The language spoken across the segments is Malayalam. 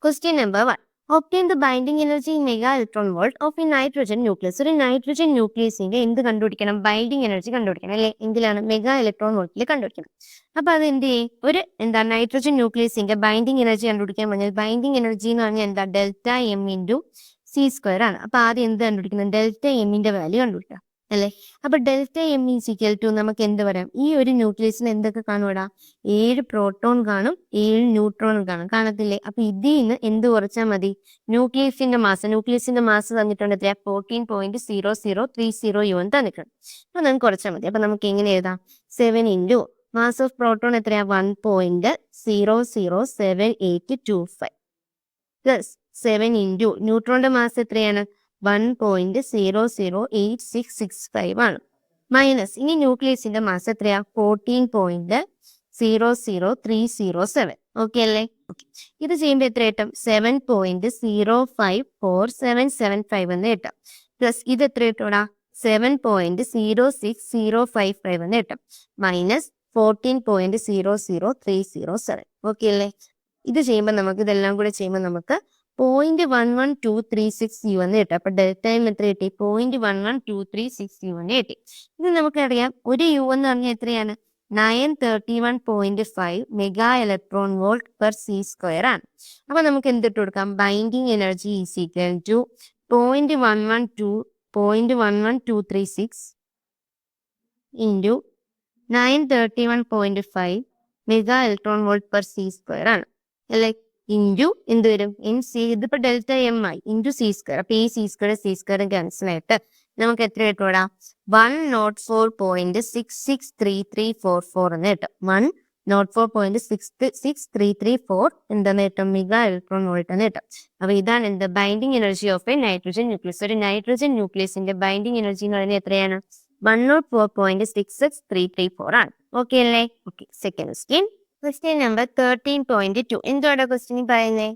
Question number 1. Obtain the binding energy in mega electron volt of a nitrogen nucleus. ഒരു നൈട്രജൻ ന്യൂക്ലിയസിന്റെ എന്ത് കണ്ടുപിടിക്കണം? ബൈൻഡിങ് എനർജി കണ്ടുപിടിക്കണം അല്ലെ? എന്തിലാണ്? മെഗാ ഇലക്ട്രോൺ വോൾട്ടിൽ കണ്ടുപിടിക്കണം. അപ്പൊ അത് എന്ത് ചെയ്യും? ഒരു നൈട്രജൻ ന്യൂക്ലിയസിന്റെ ബൈൻഡിങ് എനർജി കണ്ടുപിടിക്കാൻ പറഞ്ഞാൽ ബൈൻഡിങ് എനർജി എന്ന് പറഞ്ഞാൽ എന്താ? Delta M into c square ആണ്. അപ്പൊ ആദ്യം എന്ത് കണ്ടുപിടിക്കണം? ഡെൽറ്റ എമ്മിന്റെ വാല്യൂ കണ്ടുപിടിക്കാം അല്ലെ? അപ്പൊ delta M is equal to നമുക്ക് എന്ത് പറയാം? ഈ ഒരു ന്യൂക്ലിയസിന് എന്തൊക്കെ കാണൂടാ? 7 പ്രോട്ടോൺ കാണും, 7 ന്യൂട്രോൺ കാണും, കാണത്തില്ലേ? അപ്പൊ ഇതിൽ നിന്ന് എന്ത് കുറച്ചാൽ മതി? ന്യൂക്ലിയസിന്റെ മാസ് തന്നിട്ടുണ്ട് എത്രയാ? 14.0030 U തന്നിട്ടുണ്ട്. അപ്പൊ നമുക്ക് കുറച്ചാൽ മതി. അപ്പൊ നമുക്ക് എങ്ങനെ എഴുതാം? 7 ഇൻറ്റു മാസ് ഓഫ് പ്രോട്ടോൺ എത്രയാ? 1.007825 പ്ലസ് 7 ഇൻറ്റു ന്യൂട്രോണിന്റെ മാസ് എത്രയാണ്? 1.008665 ആണ്. മൈനസ് ഇനി ന്യൂക്ലിയസിന്റെ മാസ് എത്രയാ? 14.00307. ഓക്കെ അല്ലേ? ഇത് ചെയ്യുമ്പോൾ എത്ര കിട്ടും? 7.054775 എന്ന് കിട്ടും. പ്ലസ് ഇത് എത്ര കിട്ടൂടാ? 7.06055 എന്ന് കിട്ടും. മൈനസ് 14.00307. ഓക്കെ അല്ലേ? ഇത് ചെയ്യുമ്പോൾ നമുക്ക് ഇതെല്ലാം കൂടെ ചെയ്യുമ്പോൾ നമുക്ക് 0.11236 U എന്ന് കിട്ടും. അപ്പൊ ഡെൽറ്റ എം എത്ര കിട്ടി? 0.11236 U എന്ന് കിട്ടി. ഇത് നമുക്കറിയാം, ഒരു യു എന്ന് പറഞ്ഞാൽ എത്രയാണ്? 931.5 mega electron volt per C square ആണ്. അപ്പൊ നമുക്ക് എന്തിട്ട് കൊടുക്കാം? Binding energy is equal to 0.11236 into 931.5 mega electron volt per C square ആണ് അല്ലെ? ഇൻറ്റു എന്ത് വരും? എൻ സി, ഇതിപ്പോ ഡെൽറ്റ എം ആയി, ഇൻറ്റു സി സ്ക്വയർ. അപ്പൊ ഈ സി സ്ക്വയർ ക്യാൻസൽ ആയിട്ട് നമുക്ക് എത്ര കിട്ടൂടാ? 104.663344 എന്ന് കിട്ടും. 104.663344 എന്താന്ന് കിട്ടും? മെഗാ ഇലക്ട്രോൺ വോൾട്ട് എന്ന് കിട്ടും. അപ്പൊ ഇതാണ് എന്ത്? Binding energy of A nitrogen nucleus. ഒരു നൈട്രജൻ ന്യൂക്ലിയസിന്റെ ബൈൻഡിങ് എനർജി എന്ന് പറയുന്നത് എത്രയാണ്? 104.66334 ആണ്. ഓക്കെ അല്ലേ? Okay. Second question. Question number 13.2. എന്താണ് ക്വസ്റ്റ്യൻ പറയുന്നത്?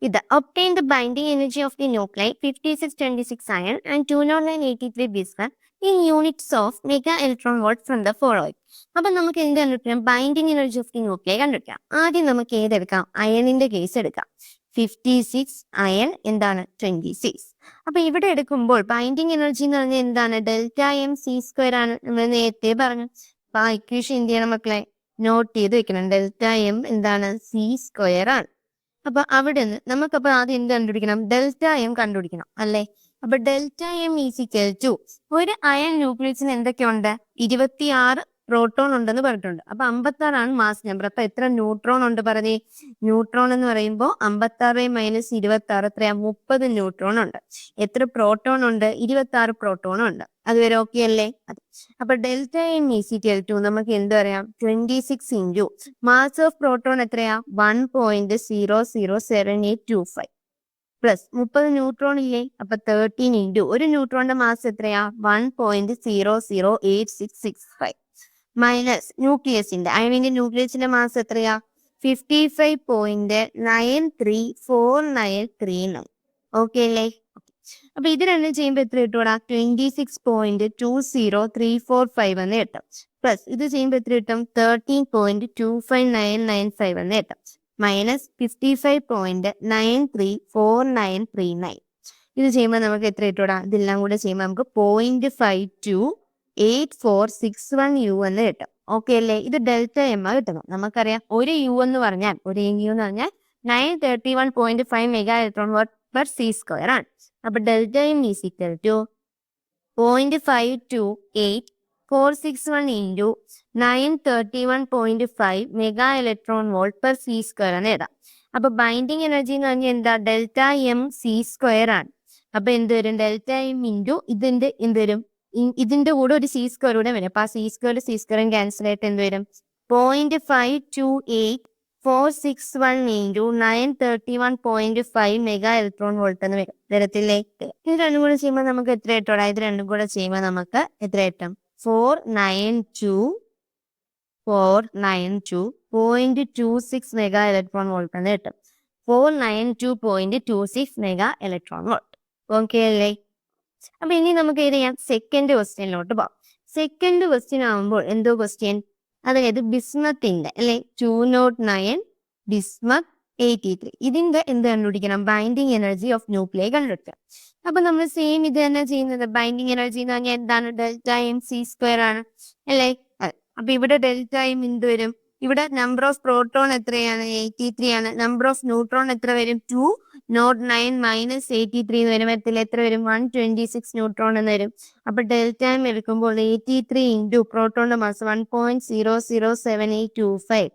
ഇത് obtain the binding energy of the nuclei 5626 iron and 20983 bismuth in units of mega electron volt from the following. അപ്പൊ നമുക്ക് എന്ത് കണ്ടുപിടിക്കാം? Binding energy of the nuclei കണ്ടുപിടിക്കാം. ആദ്യം നമുക്ക് ഏതെടുക്കാം? അയണിന്റെ കേസ് എടുക്കാം. 56 അയൺ എന്താണ്? 26. അപ്പൊ ഇവിടെ എടുക്കുമ്പോൾ ബൈൻഡിങ് എനർജി എന്ന് പറഞ്ഞാൽ എന്താണ്? ഡെൽറ്റ എം സി സ്ക്വയർ ആണ്. നമ്മൾ നേരത്തെ പറഞ്ഞു. അപ്പൊ ആ ഇക്വേഷൻ എന്ത് ചെയ്യണം മക്കളെ? നോട്ട് ചെയ്ത് വെക്കണം. ഡെൽറ്റ എം എന്താണ്? സി സ്ക്വയർ ആണ്. അപ്പൊ അവിടെ നിന്ന് നമുക്കപ്പോ ആദ്യം എന്ത് കണ്ടുപിടിക്കണം? ഡെൽറ്റ എം കണ്ടുപിടിക്കണം അല്ലെ? അപ്പൊ delta M is equal to, ഒരു അയൺ ന്യൂക്ലിയസിന് എന്തൊക്കെയുണ്ട്? 26 പ്രോട്ടോൺ ഉണ്ടെന്ന് പറഞ്ഞിട്ടുണ്ട്. അപ്പൊ 56 മാസ് നമ്പർ. അപ്പൊ എത്ര ന്യൂട്രോൺ ഉണ്ട് പറഞ്ഞേ? ന്യൂട്രോൺ എന്ന് പറയുമ്പോൾ 56 മൈനസ് 26 എത്രയാ? 30 ന്യൂട്രോൺ ഉണ്ട്. എത്ര പ്രോട്ടോൺ ഉണ്ട്? 26 പ്രോട്ടോൺ ഉണ്ട്. അതുവരെ ഓക്കെ അല്ലേ? അപ്പൊ delta M is equal to നമുക്ക് എന്ത് പറയാം? 26 ഇൻറ്റു മാസ് ഓഫ് പ്രോട്ടോൺ എത്രയാ? 1.007825 പ്ലസ് 30 ന്യൂട്രോൺ ഇല്ലേ? അപ്പൊ 13 ഇൻറ്റു ഒരു ന്യൂട്രോണിന്റെ മാസ് എത്രയാ? 1.008665 മൈനസ് ന്യൂക്ലിയസിന്റെ, അയണിന്റെ ന്യൂക്ലിയസിന്റെ മാസ് എത്രയാ? 55.934939. ഓക്കെ അല്ലേ? അപ്പൊ ഇത് രണ്ടും ചെയ്യുമ്പോൾ എത്ര കിട്ടൂടാ? 26.20345 എന്ന് കിട്ടും. പ്ലസ് ഇത് ചെയ്യുമ്പോൾ എത്ര കിട്ടും? 13.25995 എന്ന് കിട്ടും. മൈനസ് 55.934939. ഇത് ചെയ്യുമ്പോൾ നമുക്ക് എത്ര കിട്ടൂടാ? ഇതെല്ലാം കൂടെ ചെയ്യുമ്പോൾ നമുക്ക് 0.528461 U എന്ന് കിട്ടും. ഓക്കെ അല്ലേ? ഇത് ഡെൽറ്റ എം ആ കിട്ടുന്നത്. നമുക്കറിയാം, ഒരു യു എന്ന് പറഞ്ഞാൽ 931.5 mega electron volt per C square ആണ്. അപ്പൊ delta M is equal to 0.528461 into 931.5 mega electron volt per C square എന്ന് എഴുതാം. അപ്പൊ ബൈൻഡിങ് എനർജി എന്ന് പറഞ്ഞാൽ എന്താ? ഡെൽറ്റ എം സി സ്ക്വയർ ആണ്. അപ്പൊ എന്ത് വരും? ഡെൽറ്റ എം ഇൻറ്റു ഇതിന്റെ എന്ത് വരും? ഇതിന്റെ കൂടെ ഒരു സി സ്ക്വയർ കൂടെ വരും. അപ്പൊ ആ സി സ്ക്വയറും ക്യാൻസൽ ആയിട്ട് എന്ത് വരും? 0.528461 ഇൻറ്റു 931.5 മെഗാ ഇലക്ട്രോൺ വോൾട്ട് എന്ന് വരത്തില്ലേ? ഇത് രണ്ടും കൂടെ ചെയ്യുമ്പോൾ നമുക്ക് എത്ര കിട്ടോടാ? ഇത് രണ്ടും കൂടെ ചെയ്യുമ്പോൾ നമുക്ക് എത്ര കിട്ടും? 492.26 മെഗാ ഇലക്ട്രോൺ വോൾട്ട് എന്ന് കിട്ടും. 492.26 മെഗാ ഇലക്ട്രോൺ വോൾട്ട്. ഓക്കെ അല്ലേ? അപ്പൊ ഇനി നമുക്ക് ഏത് ചെയ്യാം? സെക്കൻഡ് ക്വസ്റ്റ്യനിലോട്ട് പോവാം. സെക്കൻഡ് ക്വസ്റ്റ്യൻ ആവുമ്പോൾ എന്തോ ക്വസ്റ്റ്യൻ, അതായത് ബിസ്മത്തിന്റെ അല്ലെ 209 ബിസ്മത്ത് 83. ഇതിന്റെ എന്ത് കണ്ടുപിടിക്കണം? ബൈൻഡിങ് എനർജി ഓഫ് ന്യൂക്ലിയൈ കണ്ടുപിടിക്കണം. അപ്പൊ നമ്മൾ സെയിം ഇത് തന്നെ ചെയ്യുന്നത്. ബൈൻഡിങ് എനർജി എന്ന് പറഞ്ഞാൽ എന്താണ്? ഡെൽറ്റ എം സി സ്ക്വയർ ആണ് അല്ലേ? അപ്പൊ ഇവിടെ ഡെൽറ്റ എം എന്ത് വരും? ഇവിടെ നമ്പർ ഓഫ് പ്രോട്ടോൺ എത്രയാണ്? 83 ആണ്. നമ്പർ ഓഫ് ന്യൂട്രോൺ എത്ര വരും? 209 മൈനസ് 83 എന്ന് വരും. എത്ര വരും? 126 ന്യൂട്രോൺ എന്ന് വരും. അപ്പൊ ഡെൽറ്റ എം എടുക്കുമ്പോൾ 83 ഇൻറ്റു പ്രോട്ടോണിന്റെ മാസ് 1.007825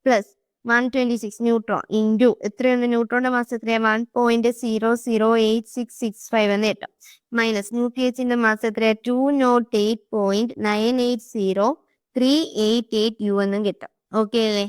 പ്ലസ് 126 ന്യൂട്രോൺ ഇൻറ്റു എത്രയുണ്ട്? ന്യൂട്രോണിന്റെ മാസ് എത്രയാണ്? 1.008665 എന്ന് കിട്ടും. മൈനസ് ന്യൂക്ലിയസിന്റെ മാസ് എത്രയാണ്? 208.980388 യു എന്നും കിട്ടും. ഓക്കെ അല്ലേ?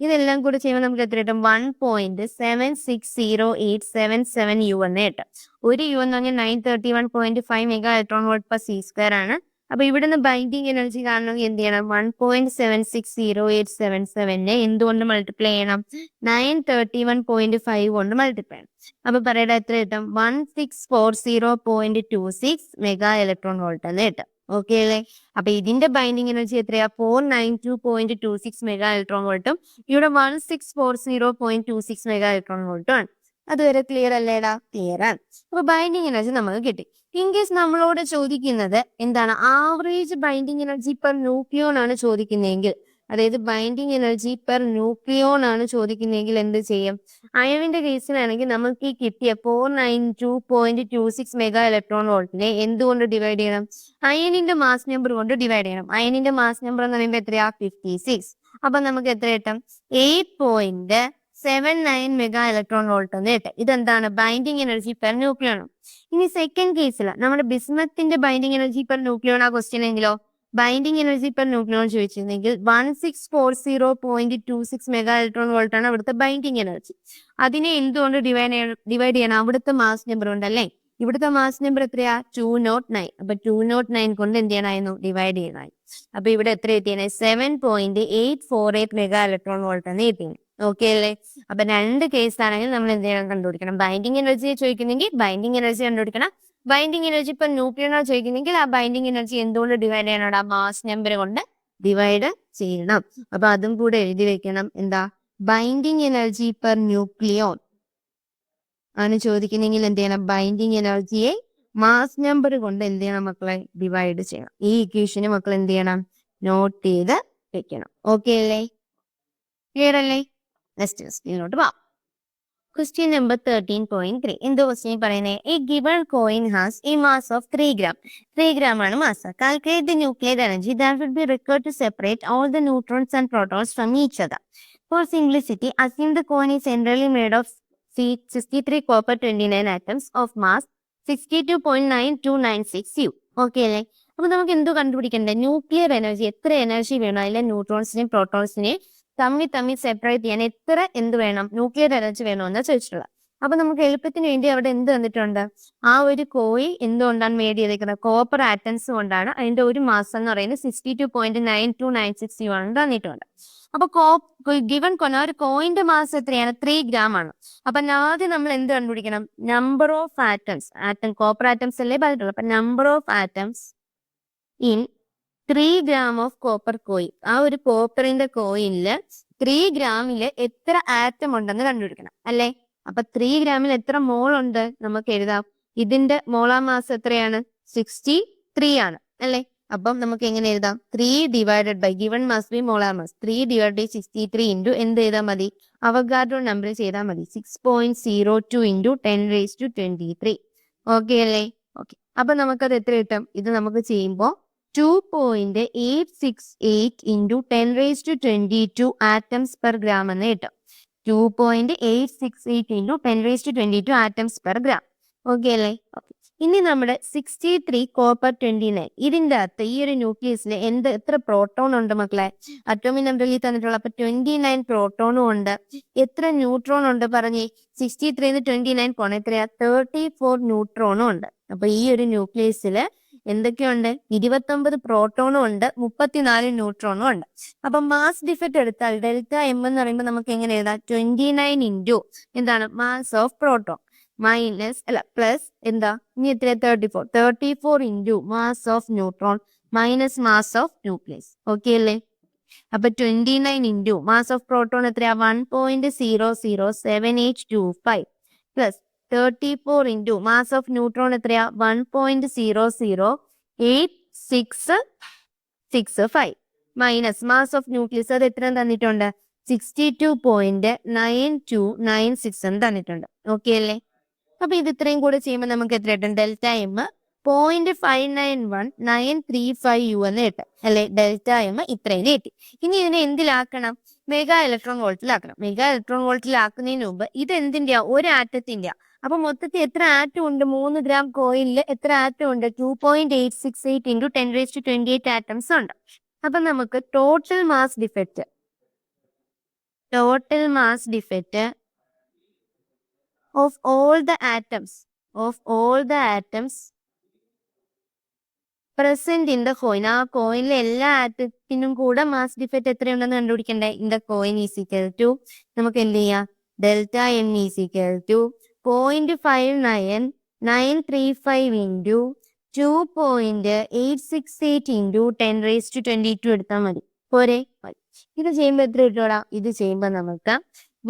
ഇതെല്ലാം കൂടെ ചെയ്യുമ്പോൾ നമുക്ക് എത്ര കിട്ടും? 1.760877 യു എന്ന് കിട്ടും. ഒരു യു എന്ന് പറഞ്ഞാൽ 931.5 mega electron volt per C square ആണ്. അപ്പൊ ഇവിടുന്ന് ബൈൻഡിങ് എനർജി കാണണമെങ്കിൽ എന്ത് ചെയ്യണം? 1.760877 എന്തുകൊണ്ട് മൾട്ടിപ്ലൈ ചെയ്യണം? 931.5 കൊണ്ട് മൾട്ടിപ്ലൈ ചെയ്യണം. അപ്പൊ പറയട്ടെ എത്ര കിട്ടും? 1640.26 മെഗാ ഇലക്ട്രോൺ വോൾട്ട് എന്ന് കിട്ടും. ഓക്കെ അല്ലേ? അപ്പൊ ഇതിന്റെ ബൈൻഡിങ് എനർജി എത്രയാ? 492.26 മെഗാ ഇലക്ട്രോൺ വോൾട്ടും ഇവിടെ 1640.26 മെഗാ ഇലക്ട്രോൺ വോൾട്ടും ആണ്. അതുവരെ ക്ലിയർ അല്ലേടാ? ക്ലിയർ ആണ്. അപ്പൊ ബൈൻഡിങ് എനർജി നമുക്ക് കിട്ടി. ഇൻ കേസ് നമ്മളോട് ചോദിക്കുന്നത് എന്താണ്? Average binding energy per nucleon ആണ് ചോദിക്കുന്നതെങ്കിൽ, അതായത് ബൈൻഡിങ് എനർജി പെർ ന്യൂക്ലിയോൺ ആണ് ചോദിക്കുന്നതെങ്കിൽ എന്ത് ചെയ്യും? അയണിന്റെ കേസിലാണെങ്കിൽ നമുക്ക് ഈ കിട്ടിയ 492.26 മെഗാ ഇലക്ട്രോൺ വോൾട്ടിനെ എന്തുകൊണ്ട് ഡിവൈഡ് ചെയ്യണം? അയണിന്റെ മാസ് നമ്പർ കൊണ്ട് ഡിവൈഡ് ചെയ്യണം. അയണിന്റെ മാസ് നമ്പർ എന്ന് പറയുമ്പോൾ എത്രയാ? 56. അപ്പൊ നമുക്ക് എത്ര കിട്ടും? 8.79 മെഗാ ഇലക്ട്രോൺ വോൾട്ട് എന്ന് കിട്ടും. ഇതെന്താണ്? Binding energy per nucleon. ഇനി സെക്കൻഡ് കേസിൽ നമ്മുടെ ബിസ്മത്തിന്റെ ബൈൻഡിങ് എനർജി പെർ ന്യൂക്ലിയോൺ ആ ക്വസ്റ്റ്യൻ എങ്കിലോ? ബൈൻഡിങ് എനർജി പെർ ന്യൂക്ലിയോൺ ചോദിച്ചിരുന്നെങ്കിൽ 1640.26 മെഗാ ഇലക്ട്രോൺ വോൾട്ട് ആണ് അവിടുത്തെ ബൈൻഡിങ് എനർജി. അതിനെ എന്തുകൊണ്ട് ഡിവൈഡ് ചെയ്യണം? അവിടുത്തെ മാസ് നമ്പർ ഉണ്ടല്ലേ? ഇവിടുത്തെ മാസ് നമ്പർ എത്രയാ? 209. അപ്പൊ 209 കൊണ്ട് എന്ത് ചെയ്യണമായിരുന്നു? ഡിവൈഡ് ചെയ്യണമായി. അപ്പൊ ഇവിടെ എത്ര എത്തിയാണ്? 7.848 മെഗാ ഇലക്ട്രോൺ വോൾട്ട് എന്ന് എത്തിയാണ്. ഓക്കെ അല്ലേ? അപ്പൊ രണ്ട് കേസ് ആണെങ്കിൽ നമ്മൾ എന്ത് ചെയ്യണം? കണ്ടുപിടിക്കണം. ബൈൻഡിങ് എനർജി ചോദിക്കുന്നെങ്കിൽ ബൈൻഡിങ് എനർജി കണ്ടുപിടിക്കണം. ബൈൻഡിങ് എനർജി ഇപ്പൊ ന്യൂക്ലിയർ ചോദിക്കുന്നെങ്കിൽ ആ ബൈൻഡിങ് എനർജി എന്തുകൊണ്ട് ഡിവൈഡ് ചെയ്യണം? ആ മാസ് നമ്പർ കൊണ്ട് ഡിവൈഡ് ചെയ്യണം. അപ്പൊ അതും കൂടെ എഴുതി വെക്കണം. എന്താ? ബൈൻഡിങ് എനർജി പെർ ന്യൂക്ലിയോൺ ആണ് ചോദിക്കുന്നെങ്കിൽ എന്ത് ചെയ്യണം? ബൈൻഡിങ് എനർജിയെ മാസ് നമ്പർ കൊണ്ട് എന്ത് ചെയ്യണം മക്കളെ? ഡിവൈഡ് ചെയ്യണം. ഈ ഇക്വേഷന് മക്കൾ എന്ത് ചെയ്യണം? നോട്ട് ചെയ്ത് വെക്കണം. ഓക്കെ അല്ലേ? ക്ലിയർ അല്ലേ? നെക്സ്റ്റ് ക്വസ്റ്റ്യനിലോട്ട് പോവാം. Question number 13.3. എന്ത് ക്വസ്റ്റ്യൻ പറയുന്നത്? A given coin has a mass of 3 gram. 3 gram ആണ് mass. Calculate the nuclear energy that will be required to separate all the neutrons and protons from each other. For simplicity, assume the coin is generally made of 63 copper 29 atoms of mass 62.9296 U. Okay അല്ലേ? അപ്പൊ നമുക്ക് എന്ത് കണ്ടുപിടിക്കണ്ടേ? ന്യൂക്ലിയർ എനർജി, എത്ര എനർജി വേണം അതിലെ ന്യൂട്രോൺസിനെയും പ്രോട്ടോൺസിനെയും തമ്മിൽ സെപ്പറേറ്റ് ചെയ്യാൻ എത്ര എന്ത് വേണം? ന്യൂക്ലിയർ എനർജി വേണമെന്ന് ചോദിച്ചിട്ടുള്ളത്. അപ്പൊ നമുക്ക് എളുപ്പത്തിന് വേണ്ടി അവിടെ എന്ത് തന്നിട്ടുണ്ട്? ആ ഒരു കോയിൽ എന്തുകൊണ്ടാണ് മേഡ് ചെയ്തിരിക്കുന്നത്? കോപ്പർ ആറ്റംസ് കൊണ്ടാണ്. അതിന്റെ ഒരു മാസം എന്ന് പറയുന്നത് 62.9296 യു ആണ് തന്നിട്ടുണ്ട്. അപ്പൊ ഗിവൺ ഒരു കോയിന്റെ മാസ് എത്രയാണ്? 3 gram ആണ്. അപ്പൊ ആദ്യം നമ്മൾ എന്ത് കണ്ടുപിടിക്കണം? Number of atoms. Copper atoms അല്ലേ പറഞ്ഞിട്ടുള്ളത്. അപ്പൊ number of atoms in 3 gram of copper coil. ആ ഒരു കോപ്പറിന്റെ കോയിനില് 3 ഗ്രാമില് എത്ര ആറ്റം ഉണ്ടെന്ന് കണ്ടുപിടിക്കണം അല്ലേ? അപ്പൊ 3 ഗ്രാമിൽ എത്ര മോൾ ഉണ്ട് നമുക്ക് എഴുതാം. ഇതിന്റെ മോളാർ മാസ് എത്രയാണ്? 63 ആണ് അല്ലേ? അപ്പം നമുക്ക് എങ്ങനെ എഴുതാം? 3 divided by given mass by molar mass 3 divide by 63 into എന്ത് ചെയ്താൽ മതി? അവഗാഡ്രോ നമ്പർ ചെയ്താൽ മതി. 6.02 ഇൻറ്റു 10⁻23. ഓക്കെ അല്ലേ? ഓക്കെ. അപ്പൊ നമുക്കത് എത്ര കിട്ടും? ഇത് നമുക്ക് ചെയ്യുമ്പോൾ 2.868 ഇൻറ്റു 10⁻22 ആറ്റംസ് പെർ ഗ്രാം എന്ന് കിട്ടും. 2.868 into 10⁻22 atoms per gram. Okay അല്ലേ? ഓക്കെ. ഇനി നമ്മുടെ 63 കോപ്പർ 29 ഇതിന്റെ അകത്ത് ഈ ഒരു ന്യൂക്ലിയസിൽ എത്ര പ്രോട്ടോൺ ഉണ്ട് മക്കളെ? അറ്റോമിക് നമ്പറിൽ തന്നിട്ടുള്ള. അപ്പൊ 29 പ്രോട്ടോണും ഉണ്ട്. എത്ര ന്യൂട്രോൺ ഉണ്ട് പറഞ്ഞേ? 63 29 പോണം എത്രയാ? 34 ന്യൂട്രോണും ഉണ്ട്. അപ്പൊ ഈ ഒരു ന്യൂക്ലിയസിൽ എന്തൊക്കെയുണ്ട്? 29 പ്രോട്ടോണും ഉണ്ട്, 34 ന്യൂട്രോണും ഉണ്ട്. അപ്പൊ മാസ് ഡിഫക്റ്റ് എടുത്താൽ ഡെൽറ്റ എം എന്ന് പറയുമ്പോൾ നമുക്ക് എങ്ങനെ എഴുതാം? 29 ഇൻറ്റു എന്താണ്? Mass of proton minus plus എന്താ? ഇനി എത്ര? 34 into mass of neutron minus mass of nucleus. Okay അല്ലേ? അപ്പൊ 29 ഇൻറ്റു മാസ് ഓഫ് പ്രോട്ടോൺ എത്രയാ 1.007H25 plus 34 into mass of neutron എത്രയാ 1.00865 മൈനസ് മാസ് ഓഫ് ന്യൂക്ലിയസ് അത് എത്ര തന്നിട്ടുണ്ട് 62.9296 എന്ന് തന്നിട്ടുണ്ട്. ഓക്കെ അല്ലേ? അപ്പൊ ഇത് ഇത്രയും കൂടെ ചെയ്യുമ്പോൾ നമുക്ക് എത്ര കിട്ടും ഡെൽറ്റ എം 0.591935 എന്ന് കിട്ടും അല്ലെ. ഡെൽറ്റ എം ഇത്രയും കിട്ടി. ഇനി ഇതിനെ എന്തിലാക്കണം മെഗാ ഇലക്ട്രോൺ വോൾട്ടിലാക്കണം. മെഗാ ഇലക്ട്രോൺ വോൾട്ടിലാക്കുന്നതിന് മുമ്പ് ഇത് എന്തിന്റെയാ ഒരു ആറ്റത്തിന്റെ. അപ്പൊ മൊത്തത്തിൽ എത്ര ആറ്റം ഉണ്ട് 3 ഗ്രാം കോയിലിൽ എത്ര ആറ്റം ഉണ്ട് 2.868 ഇൻറ്റു 10⁻28 ആറ്റംസ് ഉണ്ട്. അപ്പൊ നമുക്ക് total mass defect of all the atoms present in the coin. ആ കോയിനിലെ എല്ലാ ആറ്റത്തിനും കൂടെ മാസ് ഡിഫക്റ്റ് എത്രയുണ്ടെന്ന് കണ്ടുപിടിക്കണ്ടേ. In the coin is equal to നമുക്ക് എന്ത് ചെയ്യാം delta M is equal to 0.5935 into 2.868 into 10⁻22 എടുത്താൽ മതി പോരെ. ഇത് ചെയ്യുമ്പോൾ എത്ര കിട്ടൂടാ. ഇത് ചെയ്യുമ്പോൾ നമുക്ക്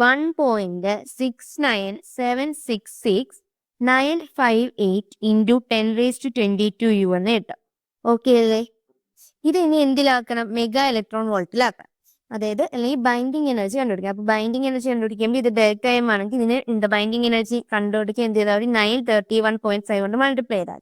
1.69766,958 ഇൻറ്റു 10⁻22 എന്ന് കിട്ടും. ഓക്കെ അല്ലേ? ഇത് ഇനി എന്തിലാക്കണം മെഗാ ഇലക്ട്രോൺ വോൾട്ടിലാക്കണം. അതായത് അല്ലെങ്കിൽ ബൈൻഡിങ് എനർജി കണ്ടുപിടിക്കാം. അപ്പൊ ബൈൻഡിങ് എനർജി കണ്ടുപിടിക്കുമ്പോൾ ഇത് ഡെൽറ്റ എം ആണെങ്കിൽ ഇതിന് இந்த ബൈൻഡിങ് എനർജി കണ്ടുപിടിക്കാൻ എന്ത് ചെയ്താൽ 931.5 കൊണ്ട് മൾട്ടിപ്ലൈ ചെയ്താൽ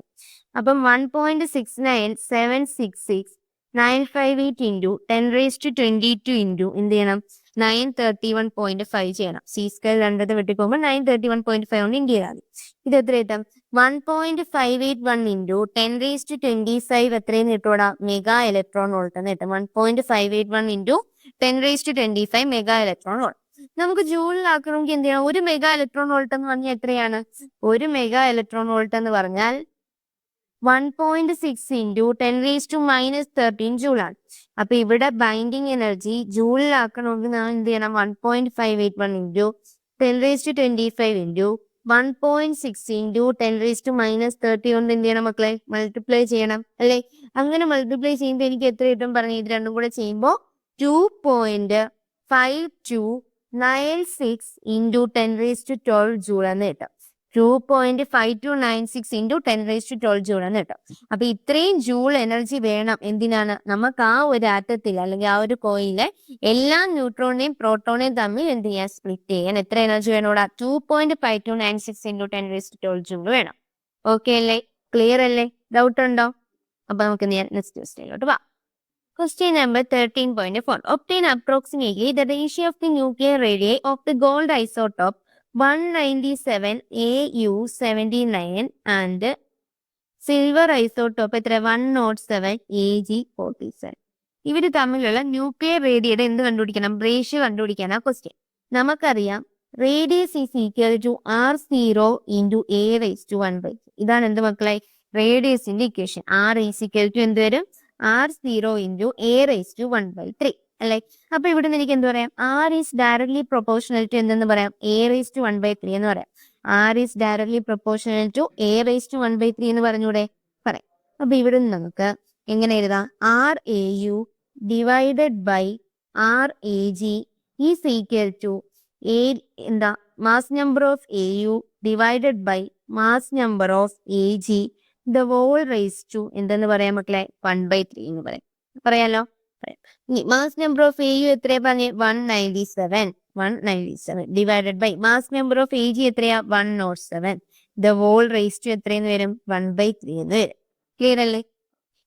അപ്പം 1.69766,958 ഇൻറ്റു 10⁻22 ഇൻറ്റു എന്ത് ചെയ്യണം 931.5 ചെയ്യണം. സി സ്ക്വയർ രണ്ടത് വെട്ടിപ്പോകുമ്പോൾ 931.5 കൊണ്ട് ഇൻറ്റു ചെയ്താൽ മതി. ഇത് എത്ര കിട്ടും 1.581 ഇൻറ്റു 10⁻25 എത്രയും കിട്ടൂടാ മെഗാ ഇലക്ട്രോൺ വോൾട്ട് എന്ന് കിട്ടും. 1.581 ഇൻറ്റു 10⁻25 മെഗാ ഇലക്ട്രോൺ വോൾട്ട്. നമുക്ക് ജൂളിലാക്കണമെങ്കിൽ എന്ത് ചെയ്യണം. ഒരു മെഗാ ഇലക്ട്രോൺ വോൾട്ട് എന്ന് പറഞ്ഞാൽ എത്രയാണ് ഒരു മെഗാ ഇലക്ട്രോൺ വോൾട്ട് എന്ന് പറഞ്ഞാൽ 1.6 ഇൻറ്റു 10⁻−13 ജൂളാണ്. അപ്പൊ ഇവിടെ ബൈൻഡിങ് എനർജി ജൂളിലാക്കണമെങ്കിൽ നാം എന്ത് ചെയ്യണം 1.581 ഇൻറ്റു 10⁻25 ഇൻറ്റു 1.6 ഇൻറ്റു 10⁻−30 കൊണ്ട് എന്ത് ചെയ്യണം മക്കളെ മൾട്ടിപ്ലൈ ചെയ്യണം അല്ലെ. അങ്ങനെ മൾട്ടിപ്ലൈ ചെയ്യുമ്പോൾ എനിക്ക് എത്ര കിട്ടും പറഞ്ഞു. ഇത് രണ്ടും കൂടെ ചെയ്യുമ്പോൾ 2.5296 ഇൻറ്റു 10⁻12 ജൂൾ എന്ന് കിട്ടും. 2.5296 ഇൻറ്റു 10⁻12 ജൂൾ എന്ന് കിട്ടും. അപ്പൊ ഇത്രയും ജൂൾ എനർജി വേണം എന്തിനാണ് നമുക്ക് ആ ഒരു ആറ്റത്തിൽ അല്ലെങ്കിൽ ആ ഒരു കോയിലെ എല്ലാ ന്യൂട്രോണിനെയും പ്രോട്ടോണെയും തമ്മിൽ എന്ത് ചെയ്യാൻ സ്പ്ലിറ്റ് ചെയ്യാൻ എത്ര എനർജി വേണോടാ 2.5296 ഇൻറ്റു 10⁻12 ജൂൾ വേണം. ഓക്കെ അല്ലേ? ക്ലിയർ അല്ലേ? ഡൗട്ട് ഉണ്ടോ? അപ്പൊ നമുക്ക് നെക്സ്റ്റ് ക്വസ്റ്റ്യനിലോട്ട് വാ. Question number 13.4. Obtain approximately the ratio of the nuclear radii of the gold isotope 197 Au79 and silver isotope എത്ര 107 Ag47. ഇവര് തമ്മിലുള്ള ന്യൂക്ലിയർ റേഡിയുടെ എന്ത് കണ്ടുപിടിക്കണം റേഷ്യോ കണ്ടുപിടിക്കാനാ ക്വസ്റ്റ്യൻ. നമുക്കറിയാം radius is equal to R0 into A⁻1/3. ഇതാണ് എന്ത് മക്കളെ റേഡിയസിന്റെ equation. R is equal to എന്ത് വരും R0 ഇൻറ്റു A⁻1/3 അല്ലെ. അപ്പൊ ഇവിടെ നിന്ന് എനിക്ക് എന്ത് പറയാം R is directly proportional to എന്തെന്ന് പറയാം A⁻1/3 എന്ന് പറയാം. R is directly proportional to A⁻1/3 എന്ന് പറഞ്ഞൂടെ പറയാം. അപ്പൊ ഇവിടെ നിന്ന് നമുക്ക് എങ്ങനെ എഴുതാം RAU divided by RAG is equal to എന്താ mass number of AU divided by mass number of AG the whole raise to എന്തെന്ന് പറയാം മക്കളെ 1/3 എന്ന് പറയാലോ. മാസ് നമ്പർ ഓഫ് AU എത്രയാ പറഞ്ഞേ 197 divided by mass number of AG എത്രയാ 107 ദ ഹോൾ റേസ് ടു എത്രയെന്ന് വരും 1/3 എന്ന് വരും. ക്ലിയർ അല്ലേ?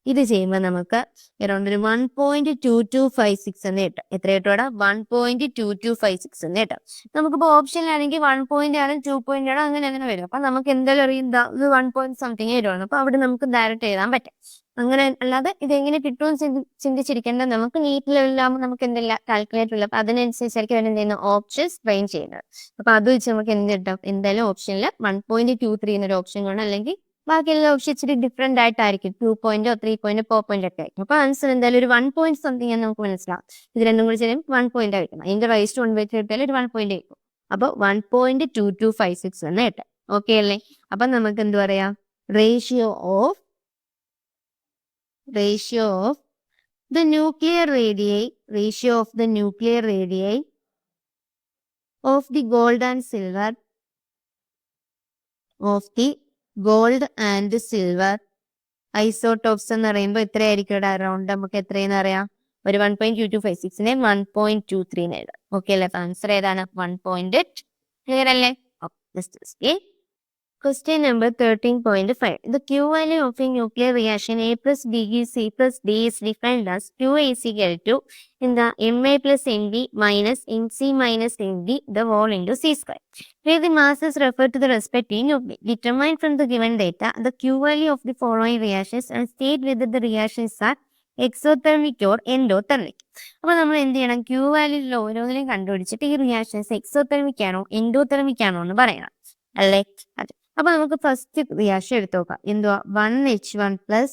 ഇത് ചെയ്യുമ്പോൾ നമുക്ക് അറൗണ്ട് ഒരു 1.2256 എന്ന് കിട്ടും. എത്ര കിട്ടോടാ 1.2256 എന്ന് കിട്ടും. നമുക്കിപ്പോ ഓപ്ഷനിലാണെങ്കിൽ 1 പോയിന്റ് ആണ് 2 പോയിന്റ് ആണ് അങ്ങനെ വരും. അപ്പൊ നമുക്ക് എന്തായാലും അറിയാം ഇത് 1 പോയിന്റ് സംതിങ് വരുവാണ്. അപ്പൊ അവിടെ നമുക്ക് ഡയറക്റ്റ് എഴുതാൻ പറ്റും. അങ്ങനെ അല്ലാതെ ഇത് എങ്ങനെ കിട്ടുമെന്ന് ചിന്തിച്ചിരിക്കേണ്ട നമുക്ക് നീറ്റിലെല്ലാം നമുക്ക് എന്തെല്ലാം കാൽക്കുലേറ്റർ ഉള്ളത് അപ്പൊ അതിനനുസരിച്ചായിരിക്കും അവർ എന്ത് ചെയ്യുന്ന ഓപ്ഷൻസ് ഫ്രെയിം ചെയ്യുന്നത്. അപ്പൊ അത് വെച്ച് നമുക്ക് എന്ത് കിട്ടും എന്തായാലും ഓപ്ഷനിൽ 1.23 എന്നൊരു ഓപ്ഷൻ കാണും. അല്ലെങ്കിൽ ബാക്കി എല്ലാ ഓപ്ഷൻ ഇച്ചിരി ഡിഫറെന്റ് ആയിട്ടായിരിക്കും 2 പോയിന്റോ 3 പോയിന്റോ 4 പോയിന്റ് ഒക്കെ ആയിരിക്കും. അപ്പൊ ആൻസർ എന്തായാലും ഒരു 1 പോയിന്റ് സംതിങ് എന്ന് നമുക്ക് മനസ്സിലാവും. ഇത് രണ്ടും കൂടി ചെയ്യും 1 പോയിന്റ് ആയിരിക്കും. അതിന്റെ റൈസ് ടു 1/3 എടുത്താൽ ഒരു 1 പോയിന്റ് ആയിരിക്കും. അപ്പൊ 1.2256 എന്ന് കിട്ടും. ഓക്കെ അല്ലേ? അപ്പൊ നമുക്ക് എന്ത് പറയാം ratio of The nuclear radii, ratio of the nuclear radii of the gold and silver isotopes എന്ന് പറയുമ്പോൾ എത്രയായിരിക്കും അറൗണ്ട് നമുക്ക് എത്രയെന്ന് അറിയാം? ഒരു 1.2256നെ 1.23 എഴുതാം. ഓക്കെ അല്ലേ? ആൻസർ ഏതാണ്? 1. ക്ലിയർ അല്ലേ? Question number 13.5. The Q value of a nuclear reaction A plus B is C plus D is defined as Q is equal to in the Ma plus Mb minus Mc minus Md the whole into C square. Where the masses refer to the respective nuclei. Determine from the given data the Q value of the following reactions and state whether the reactions are exothermic or endothermic. അപ്പോൾ നമ്മൾ എന്ത് ചെയ്യണം? Q വാല്യൂയിൽ ഓരോന്നിനെയും കണ്ടുപിടിച്ചിട്ട് ഈ റിയാക്ഷൻസ് എക്സോതെർമിക് ആണോ എൻഡോതെർമിക് ആണോ എന്ന് പറയണം അല്ലേ? അതെ. അപ്പൊ നമുക്ക് ഫസ്റ്റ് റിയാക്ഷൻ എടുത്തു നോക്കാം. എന്തുവാ? 1H1 plus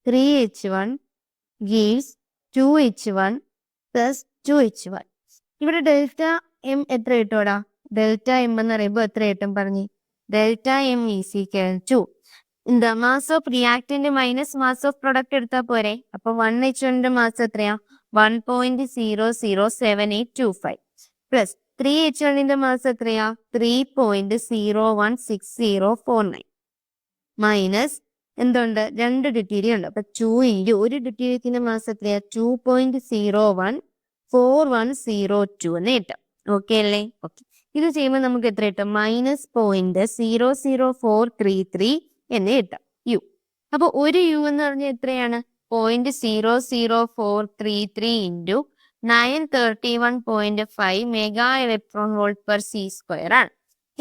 3H1 gives 2H1 plus 2H1. ഇവിടെ ഡെൽറ്റ എം എത്ര കിട്ടോടാ? ഡെൽറ്റ എം എന്ന് പറയുമ്പോൾ എത്ര കിട്ടും പറഞ്ഞു? Delta M is equal to എന്താ? Mass of reactant minus mass of product എടുത്താൽ പോരെ? അപ്പൊ 1H1ന്റെ മാസ് എത്രയാ? 1.007825 പ്ലസ് 3H1ന്റെ മാസ് എത്രയാ? 3.016049 മൈനസ് എന്തുണ്ട്? 2 ഡ്യൂറ്റീരിയം ഉണ്ട്. അപ്പൊ 2 ഇൻറ്റു ഒരു ഡ്യൂറ്റീരിയത്തിന്റെ മാസ് എത്രയാ? 2.014102 എന്ന് കിട്ടും. ഓക്കെ അല്ലേ? ഓക്കെ. ഇത് ചെയ്യുമ്പോൾ നമുക്ക് എത്ര കിട്ടും? -0.00433 എന്ന് കിട്ടും യു. അപ്പൊ ഒരു യു എന്ന് പറഞ്ഞാൽ എത്രയാണ്? 0.00433 into 931.5 mega electron volt per C square ആണ്.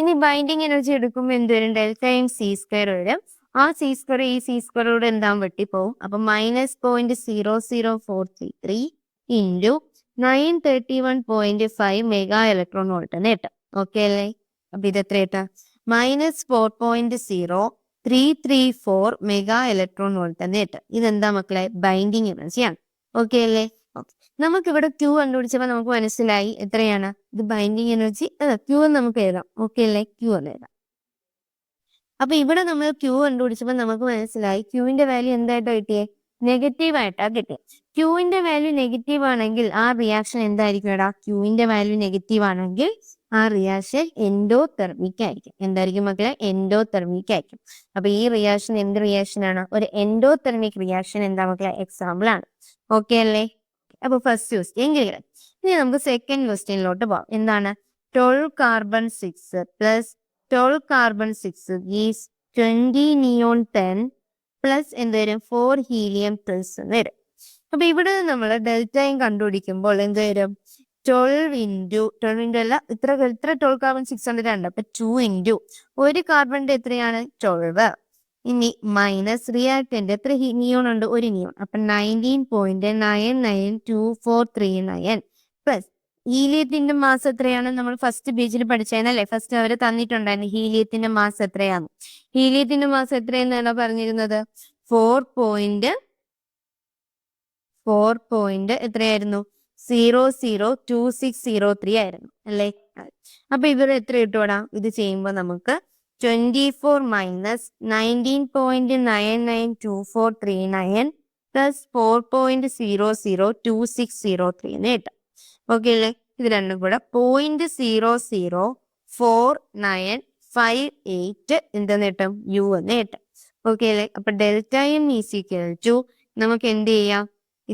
ഇനി ബൈൻഡിങ് എനർജി എടുക്കുമ്പോൾ എന്ത് വരും? ഡെൽറ്റ എം സി സ്ക്വയർ വരും. ആ സി സ്ക്വയർ ഈ സി സ്ക്വയറോട് എന്താകും? വെട്ടിപ്പോവും. അപ്പൊ -0.00433 ഇൻറ്റു 931.5 മെഗാ ഇലക്ട്രോൺ വോൾട്ട് എന്ന് കിട്ടും. ഓക്കെ അല്ലേ? അപ്പൊ ഇത് എത്ര കിട്ടാം? -4.0334 മെഗാ ഇലക്ട്രോൺ വോൾട്ട് എന്ന് കിട്ടും. ഇതെന്താ മക്കളെ? ബൈൻഡിങ് എനർജിയാണ്. ഓക്കെ അല്ലേ? ഓക്കെ. നമുക്കിവിടെ Q കണ്ടുപിടിച്ചപ്പോൾ നമുക്ക് മനസ്സിലായി എത്രയാണ്? ഇത് ബൈൻഡിങ് എനർജി. Q എന്ന് നമുക്ക് എഴുതാം. ഓക്കെ അല്ലേ? Q എന്ന് എഴുതാം. അപ്പൊ ഇവിടെ നമ്മൾ Q കണ്ടുപിടിച്ചപ്പോൾ നമുക്ക് മനസ്സിലായി Qന്റെ വാല്യൂ എന്തായിട്ടാ കിട്ടിയേ? നെഗറ്റീവ് ആയിട്ടാ കിട്ടിയത്. Qന്റെ വാല്യൂ നെഗറ്റീവ് ആണെങ്കിൽ ആ റിയാക്ഷൻ എന്തായിരിക്കും എടാ? Qന്റെ വാല്യൂ നെഗറ്റീവ് ആണെങ്കിൽ ആ റിയാക്ഷൻ എൻഡോതെർമിക് ആയിരിക്കും. എന്തായിരിക്കും മക്കളെ? എൻഡോതെർമിക് ആയിരിക്കും. അപ്പൊ ഈ റിയാക്ഷൻ എന്ത് റിയാക്ഷൻ ആണ്? ഒരു എൻഡോതെർമിക് റിയാക്ഷൻ എന്താ മക്കളെ? എക്സാമ്പിൾ ആണ്. ഓക്കെ അല്ലേ? അപ്പൊ ഫസ്റ്റ് ക്വസ്റ്റ്യൻ ക്ലിയർ. ഇനി നമുക്ക് സെക്കൻഡ് ക്വസ്റ്റ്യനിലോട്ട് പോവാം. എന്താണ്? 12 carbon 6 plus 12 carbon 6 is 20 neon 10 plus എന്ത് വരും? 4 helium plus എന്ന് വരും. അപ്പൊ ഇവിടെ നമ്മൾ ഡെൽറ്റയും കണ്ടുപിടിക്കുമ്പോൾ എന്ത് വരും? 12 ഇൻറ്റു 12 ഇൻറ്റു അല്ല, ഇത്ര 12 carbon 600 ഉണ്ട്. അപ്പൊ 2 ഇൻറ്റു ഒരു കാർബണിന്റെ എത്രയാണ്? 12. ഇനി മൈനസ് റിയാക്ടന്റ് എത്ര നിയോൺ ഉണ്ട്? ഒരു നിയോൺ. അപ്പൊ 19.992439 പ്ലസ് ഹീലിയത്തിന്റെ മാസ് എത്രയാണ്? നമ്മൾ ഫസ്റ്റ് പേജിൽ പഠിച്ചതല്ലേ? ഫസ്റ്റ് അവർ തന്നിട്ടുണ്ടായിരുന്നു ഹീലിയത്തിന്റെ മാസ് എത്രയാണ്. ഹീലിയത്തിന്റെ മാസ് എത്രയെന്നാണോ പറഞ്ഞിരുന്നത്? 4. എത്രയായിരുന്നു? 002603 ആയിരുന്നു അല്ലേ? അപ്പൊ ഇവർ എത്ര കിട്ടൂടാ? ഇത് ചെയ്യുമ്പോൾ നമുക്ക് 24 മൈനസ് 19.992439 പ്ലസ് 4.002603 എന്ന് കിട്ടും. ഓക്കെ അല്ലേ? ഇത് രണ്ടും കൂടെ 0.004958 എന്തെന്ന് കിട്ടും? യു എന്ന് കിട്ടും. ഓക്കെ അല്ലേ? അപ്പൊ delta M is equal to നമുക്ക് എന്ത് ചെയ്യാം?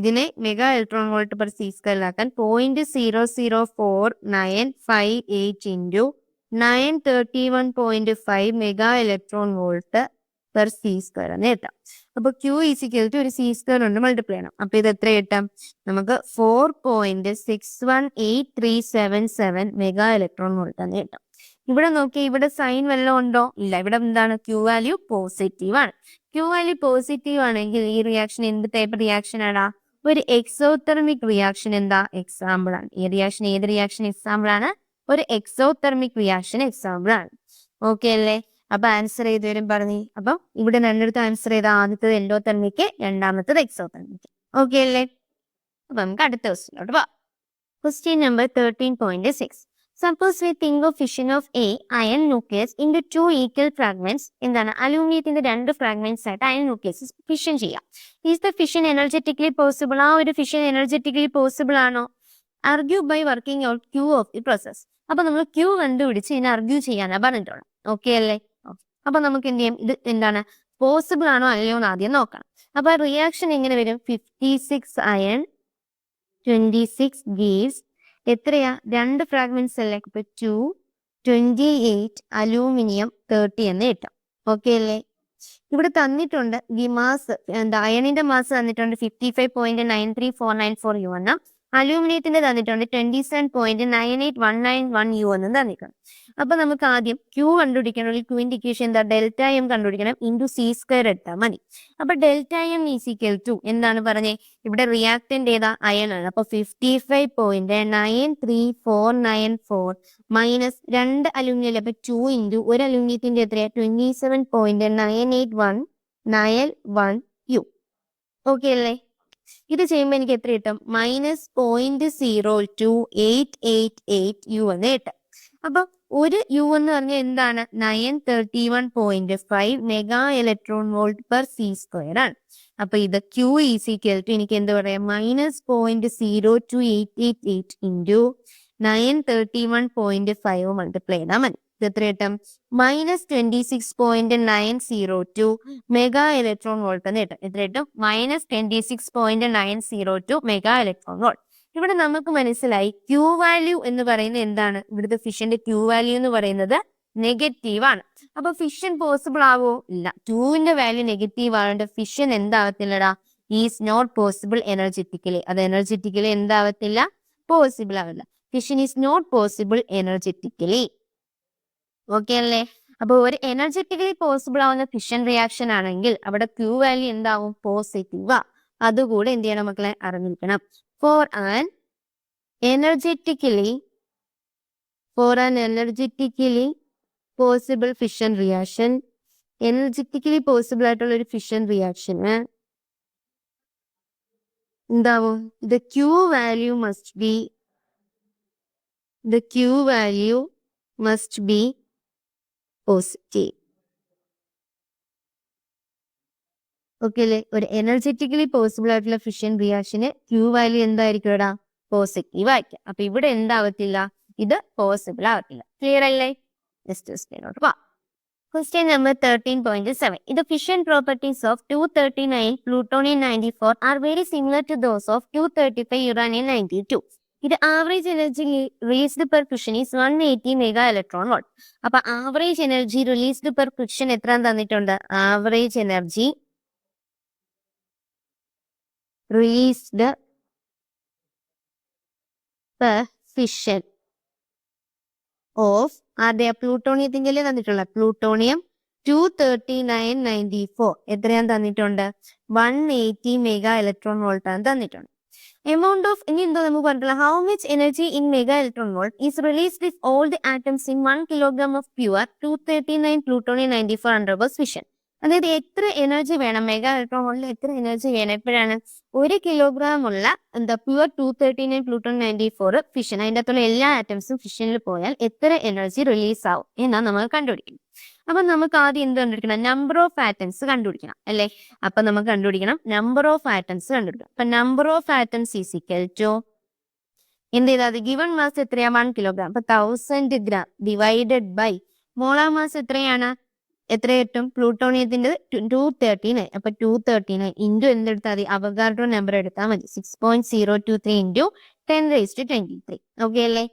ഇതിനെ mega electron volt per C സ്ക്വയറിലാക്കാൻ 0.00498 into 931.5 mega electron volt per C square എന്ന് കിട്ടാം. അപ്പൊ Q ഈസ് ഈക്വൽ ടു ഒരു സി സ്ക്വയർ കൊണ്ട് മൾട്ടിപ്ലൈ ചെയ്യണം. അപ്പൊ ഇത് എത്ര കിട്ടാം? നമുക്ക് 4.618377 മെഗാ ഇലക്ട്രോൺ വോൾട്ട് എന്ന് കിട്ടാം. ഇവിടെ നോക്കി, ഇവിടെ സൈൻ വല്ലതും ഉണ്ടോ? ഇല്ല. ഇവിടെ എന്താണ്? Q വാല്യൂ പോസിറ്റീവ് ആണ്. Q വാല്യൂ പോസിറ്റീവ് ആണെങ്കിൽ ഈ റിയാക്ഷൻ എന്ത് ടൈപ്പ് റിയാക്ഷൻ ആടാ? ഒരു എക്സോതെർമിക് റിയാക്ഷൻ എന്താ? എക്സാമ്പിൾ ആണ്. ഈ റിയാക്ഷൻ ഏത് റിയാക്ഷൻ എക്സാമ്പിൾ ആണ്? ഒരു എക്സോതെർമിക് റിയാക്ഷൻ എക്സാമ്പിൾ ആണ്. ഓക്കെ അല്ലേ? അപ്പൊ ആൻസർ ചെയ്ത് വരും പറഞ്ഞു. അപ്പൊ ഇവിടെ രണ്ടിടത്ത് ആൻസർ ചെയ്ത ആദ്യത്തത് എൻഡോതെർമിക്, രണ്ടാമത്തത് എക്സോതെർമിക്. ഓക്കെ അല്ലേ? അപ്പൊ നമുക്ക് അടുത്ത ക്വസ്റ്റ്യനിലോട്ട് പോവാം. Question number 13.6. Suppose we think of fission of a iron nucleus into 2 equal fragments. എന്താണ്? അലൂമിനിയത്തിന്റെ 2 ഫ്രാഗ്മെന്റ്സ് ആയിട്ട് അയൺ ന്യൂക്ലിയസ് ഫിഷൻ ചെയ്യാം. Is the fission energetically possible? ആ ഒരു ഫിഷൻ എനർജറ്റിക്കലി പോസിബിൾ ആണോ? Argue by working out q of the process. അപ്പൊ നമ്മൾ ക്യൂ കണ്ടുപിടിച്ച് ഇതിനെ ആർഗ്യൂ ചെയ്യാനാണ് പറഞ്ഞിട്ടുള്ളത്. ഓക്കെ അല്ലേ? അപ്പൊ നമുക്ക് എന്ത് ചെയ്യും? ഇത് എന്താണ്, പോസിബിൾ ആണോ അല്ലയോ എന്ന് ആദ്യം നോക്കണം. അപ്പൊ റിയാക്ഷൻ എങ്ങനെ വരും? 56 അയൺ 26 ഗീവ്സ് എത്രയാ? 2 ഫ്രാഗ്മെന്റ്സ് അല്ലേ? അപ്പൊ 2 28 അലൂമിനിയം 30 എന്ന് കിട്ടും. ഓക്കെ അല്ലേ? ഇവിടെ തന്നിട്ടുണ്ട് ഈ മാസ്, എന്താ അയണിന്റെ മാസ് തന്നിട്ടുണ്ട് 55.93494 യു എന്നും അലൂമിനിയത്തിന്റെ തന്നിട്ടുണ്ട് 27.98191 യു എന്നും തന്നിട്ടുണ്ട്. അപ്പൊ നമുക്ക് ആദ്യം ക്യൂ കണ്ടുപിടിക്കണമെങ്കിൽ ക്യൂവിന്റെ ഇക്വേഷൻ എന്താ? ഡെൽറ്റ എം കണ്ടുപിടിക്കണം ഇൻറ്റു സി സ്ക്വയർ എടുത്താൽ മതി. അപ്പൊ delta M is equal to എന്താണ് പറഞ്ഞേ? ഇവിടെ റിയാക്ടന്റ് ഏതാ? അയൺ ആണ്. അപ്പൊ 55.93494 മൈനസ് 2 അലൂമിനിയം, അപ്പൊ 2 ഇൻറ്റു 1 അലൂമിനിയത്തിന്റെ എത്രയാ? 27.98191 യു. ഓക്കെ അല്ലേ? ഇത് ചെയ്യുമ്പോൾ എനിക്ക് എത്ര കിട്ടും? -0.02888 യു എന്ന് കിട്ടും. അപ്പൊ ഒരു യു എന്ന് പറഞ്ഞാൽ എന്താണ്? 931.5 mega electron volt per C square ആണ്. അപ്പൊ ഇത് ക്യൂ ഈസ് ഈക്വൽ ടു എനിക്ക് എന്ത് പറയാം? -0.02888 ഇൻറ്റു 931.5 മൾട്ടിപ്ലൈ ചെയ്താൽ മതി. ഇത് എത്ര കിട്ടും? -26.902 മെഗാ ഇലക്ട്രോൺ വോൾട്ട് എന്ന് കിട്ടും. എത്ര കിട്ടും? -26.902 മെഗാ ഇലക്ട്രോൺ വോൾട്ട്. ഇവിടെ നമുക്ക് മനസ്സിലായി ക്യൂ വാല്യൂ എന്ന് പറയുന്നത് എന്താണ്? ഇവിടുത്തെ ഫിഷന്റെ ക്യൂ വാല്യൂ എന്ന് പറയുന്നത് നെഗറ്റീവ് ആണ്. അപ്പൊ ഫിഷൻ പോസിബിൾ ആവോ? ഇല്ല. 2ന്റെ വാല്യൂ നെഗറ്റീവ് ആയതുകൊണ്ട് ഫിഷൻ എന്താവത്തില്ലടാ? Is not possible energetically. അത് എനർജറ്റിക്കലി എന്താവത്തില്ല? പോസിബിൾ ആവില്ല. Fission is not possible energetically. Okay അല്ലേ? അപ്പൊ ഒരു എനർജറ്റിക്കലി പോസിബിൾ ആവുന്ന ഫിഷൻ റിയാക്ഷൻ ആണെങ്കിൽ അവിടെ ക്യൂ വാല്യൂ എന്താവും? പോസിറ്റീവാ. അതുകൂടെ എന്ത് ചെയ്യണം മക്കളെ? അറിഞ്ഞിരിക്കണം. For an energetically possible fission reaction, energetically possible ആയിട്ടുള്ള ഒരു ഫിഷൻ റിയാക്ഷന് എന്താവും? The q value must be positive. Okay അല്ലേ? ഒരു എനർജറ്റിക്കലി പോസിബിൾ ആയിട്ടുള്ള ഫിഷൻ റിയാക്ഷന് ക്യൂ വാല്യൂ എന്തായിരിക്കും? ഇവിടെ പോസിറ്റീവ് ആയിരിക്കും. അപ്പൊ ഇവിടെ എന്താവത്തില്ല? ഇത് പോസിബിൾ ആവത്തില്ല. ക്ലിയർ അല്ലേ? Question number 13.7. The fission properties of 239 plutonium 94 are very similar to those of 235 uranium 92. The average energy released per fission is 180 mega electron volt. അപ്പൊ average energy released per fission എത്ര തന്നിട്ടുണ്ട്? Average energy released per fission of ആദ്യ പ്ലൂട്ടോണിയത്തിന്റെ തന്നിട്ടുള്ള പ്ലൂട്ടോണിയം 23994 എത്രയാണ് തന്നിട്ടുണ്ട്? 180 മെഗാ ഇലക്ട്രോൺ വോൾട്ട് ആണ് തന്നിട്ടുണ്ട്. എമൗണ്ട് ഓഫ് ഇനി എന്തോ നമുക്ക് പറഞ്ഞിട്ടുള്ള how much energy in mega electron volt is released if all the atoms in 1 kilogram of pure 239 plutonium 94 undergoes fission. അതായത് എത്ര എനർജി വേണം? മെഗാ ഇലക്ട്രോൺ വോൾട്ടിൽ എത്ര എനർജി വേണം? എപ്പോഴാണ് 1 കിലോഗ്രാം ഉള്ള പ്യുവർ 239 പ്ലൂട്ടോണിയം 94 ഫിഷൻ, അതിൻ്റെ അകത്തുള്ള എല്ലാ ആറ്റംസും ഫിഷനിൽ പോയാൽ എത്ര എനർജി റിലീസ് ആവും എന്നാണ് നമ്മൾ കണ്ടുപിടിക്കുന്നത്. അപ്പൊ നമുക്ക് ആദ്യം എന്ത് കണ്ടുപിടിക്കണം? നമ്പർ ഓഫ് ആറ്റംസ് കണ്ടുപിടിക്കണം അല്ലേ? അപ്പൊ നമുക്ക് കണ്ടുപിടിക്കണം നമ്പർ ഓഫ് ആറ്റംസ് കണ്ടുപിടിക്കണം. അപ്പൊ number of atoms is equal to എന്ത് ചെയ്താൽ ഗിവൺ മാസ് എത്രയാ? 1 കിലോഗ്രാം. അപ്പൊ 1000 gram divided by molar mass എത്രയാണ്? എത്ര കിട്ടും? പ്ലൂട്ടോണിയത്തിന്റെ 239. അപ്പൊ 239 ഇൻറ്റു എന്തെടുത്താൽ മതി? അവഗാഡ്രോ നമ്പർ എടുത്താൽ മതി. 6.023 ഇൻറ്റു 10⁻23. ഓക്കെ അല്ലേ?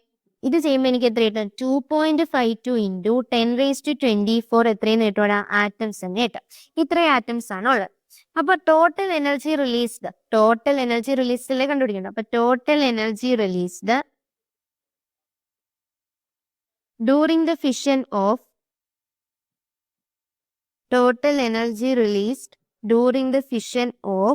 ഇത് ചെയ്യുമ്പോൾ എനിക്ക് എത്ര കിട്ടും? 2.52 ഇൻറ്റു 10⁻24 എത്രയെന്ന് കിട്ടും? ആറ്റംസ് എന്ന് കിട്ടും. ഇത്രയും ആറ്റംസ് ആണ് ഉള്ളത്. അപ്പൊ ടോട്ടൽ എനർജി റിലീസ്ഡ് അല്ലേ കണ്ടുപിടിക്കണം. അപ്പൊ total energy released during the fission of total energy released during the fission of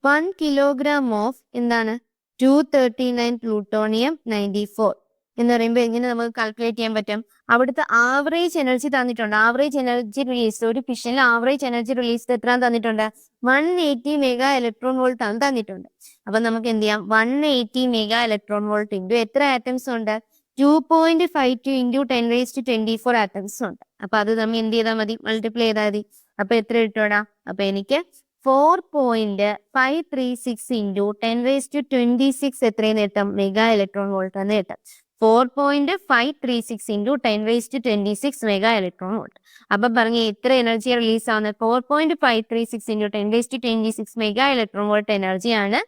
1 kilogram of എന്താണ് 239 plutonium 94 എന്ന് പറയുമ്പോൾ എങ്ങനെ നമുക്ക് കാൽക്കുലേറ്റ് ചെയ്യാൻ പറ്റും? അവിടുത്തെ ആവറേജ് എനർജി തന്നിട്ടുണ്ട്. ആവറേജ് എനർജി റിലീസ്, ഒരു ഫിഷനിൽ ആവറേജ് എനർജി റിലീസ് എത്ര തന്നിട്ടുണ്ട്? 180 മെഗാ ഇലക്ട്രോൺ വോൾട്ട് ആണ് തന്നിട്ടുണ്ട്. അപ്പൊ നമുക്ക് എന്ത് ചെയ്യാം? 180 മെഗാ ഇലക്ട്രോൺ വോൾട്ട് ഇൻറ്റു എത്ര ആറ്റംസ് ഉണ്ട്? 2.52 into 10 raised to 24 atoms ഉണ്ട്. അപ്പൊ അത് തമ്മിൽ എന്ത് ചെയ്താൽ മതി, മൾട്ടിപ്ലൈ ചെയ്താൽ മതി. അപ്പൊ എത്ര കിട്ടൂടാ? അപ്പൊ എനിക്ക് 4.536 into 10 raised to 26 എത്രയെന്ന് കിട്ടും? മെഗാ ഇലക്ട്രോൺ വോൾട്ട് എന്ന് കിട്ടും. 4.536 into 10 raised to 26 mega electron volt. അപ്പൊ പറഞ്ഞ എത്ര എനർജി റിലീസ് ആവുന്നത്? 4.536 into 10 raised to 26 mega electron volt എനർജിയാണ്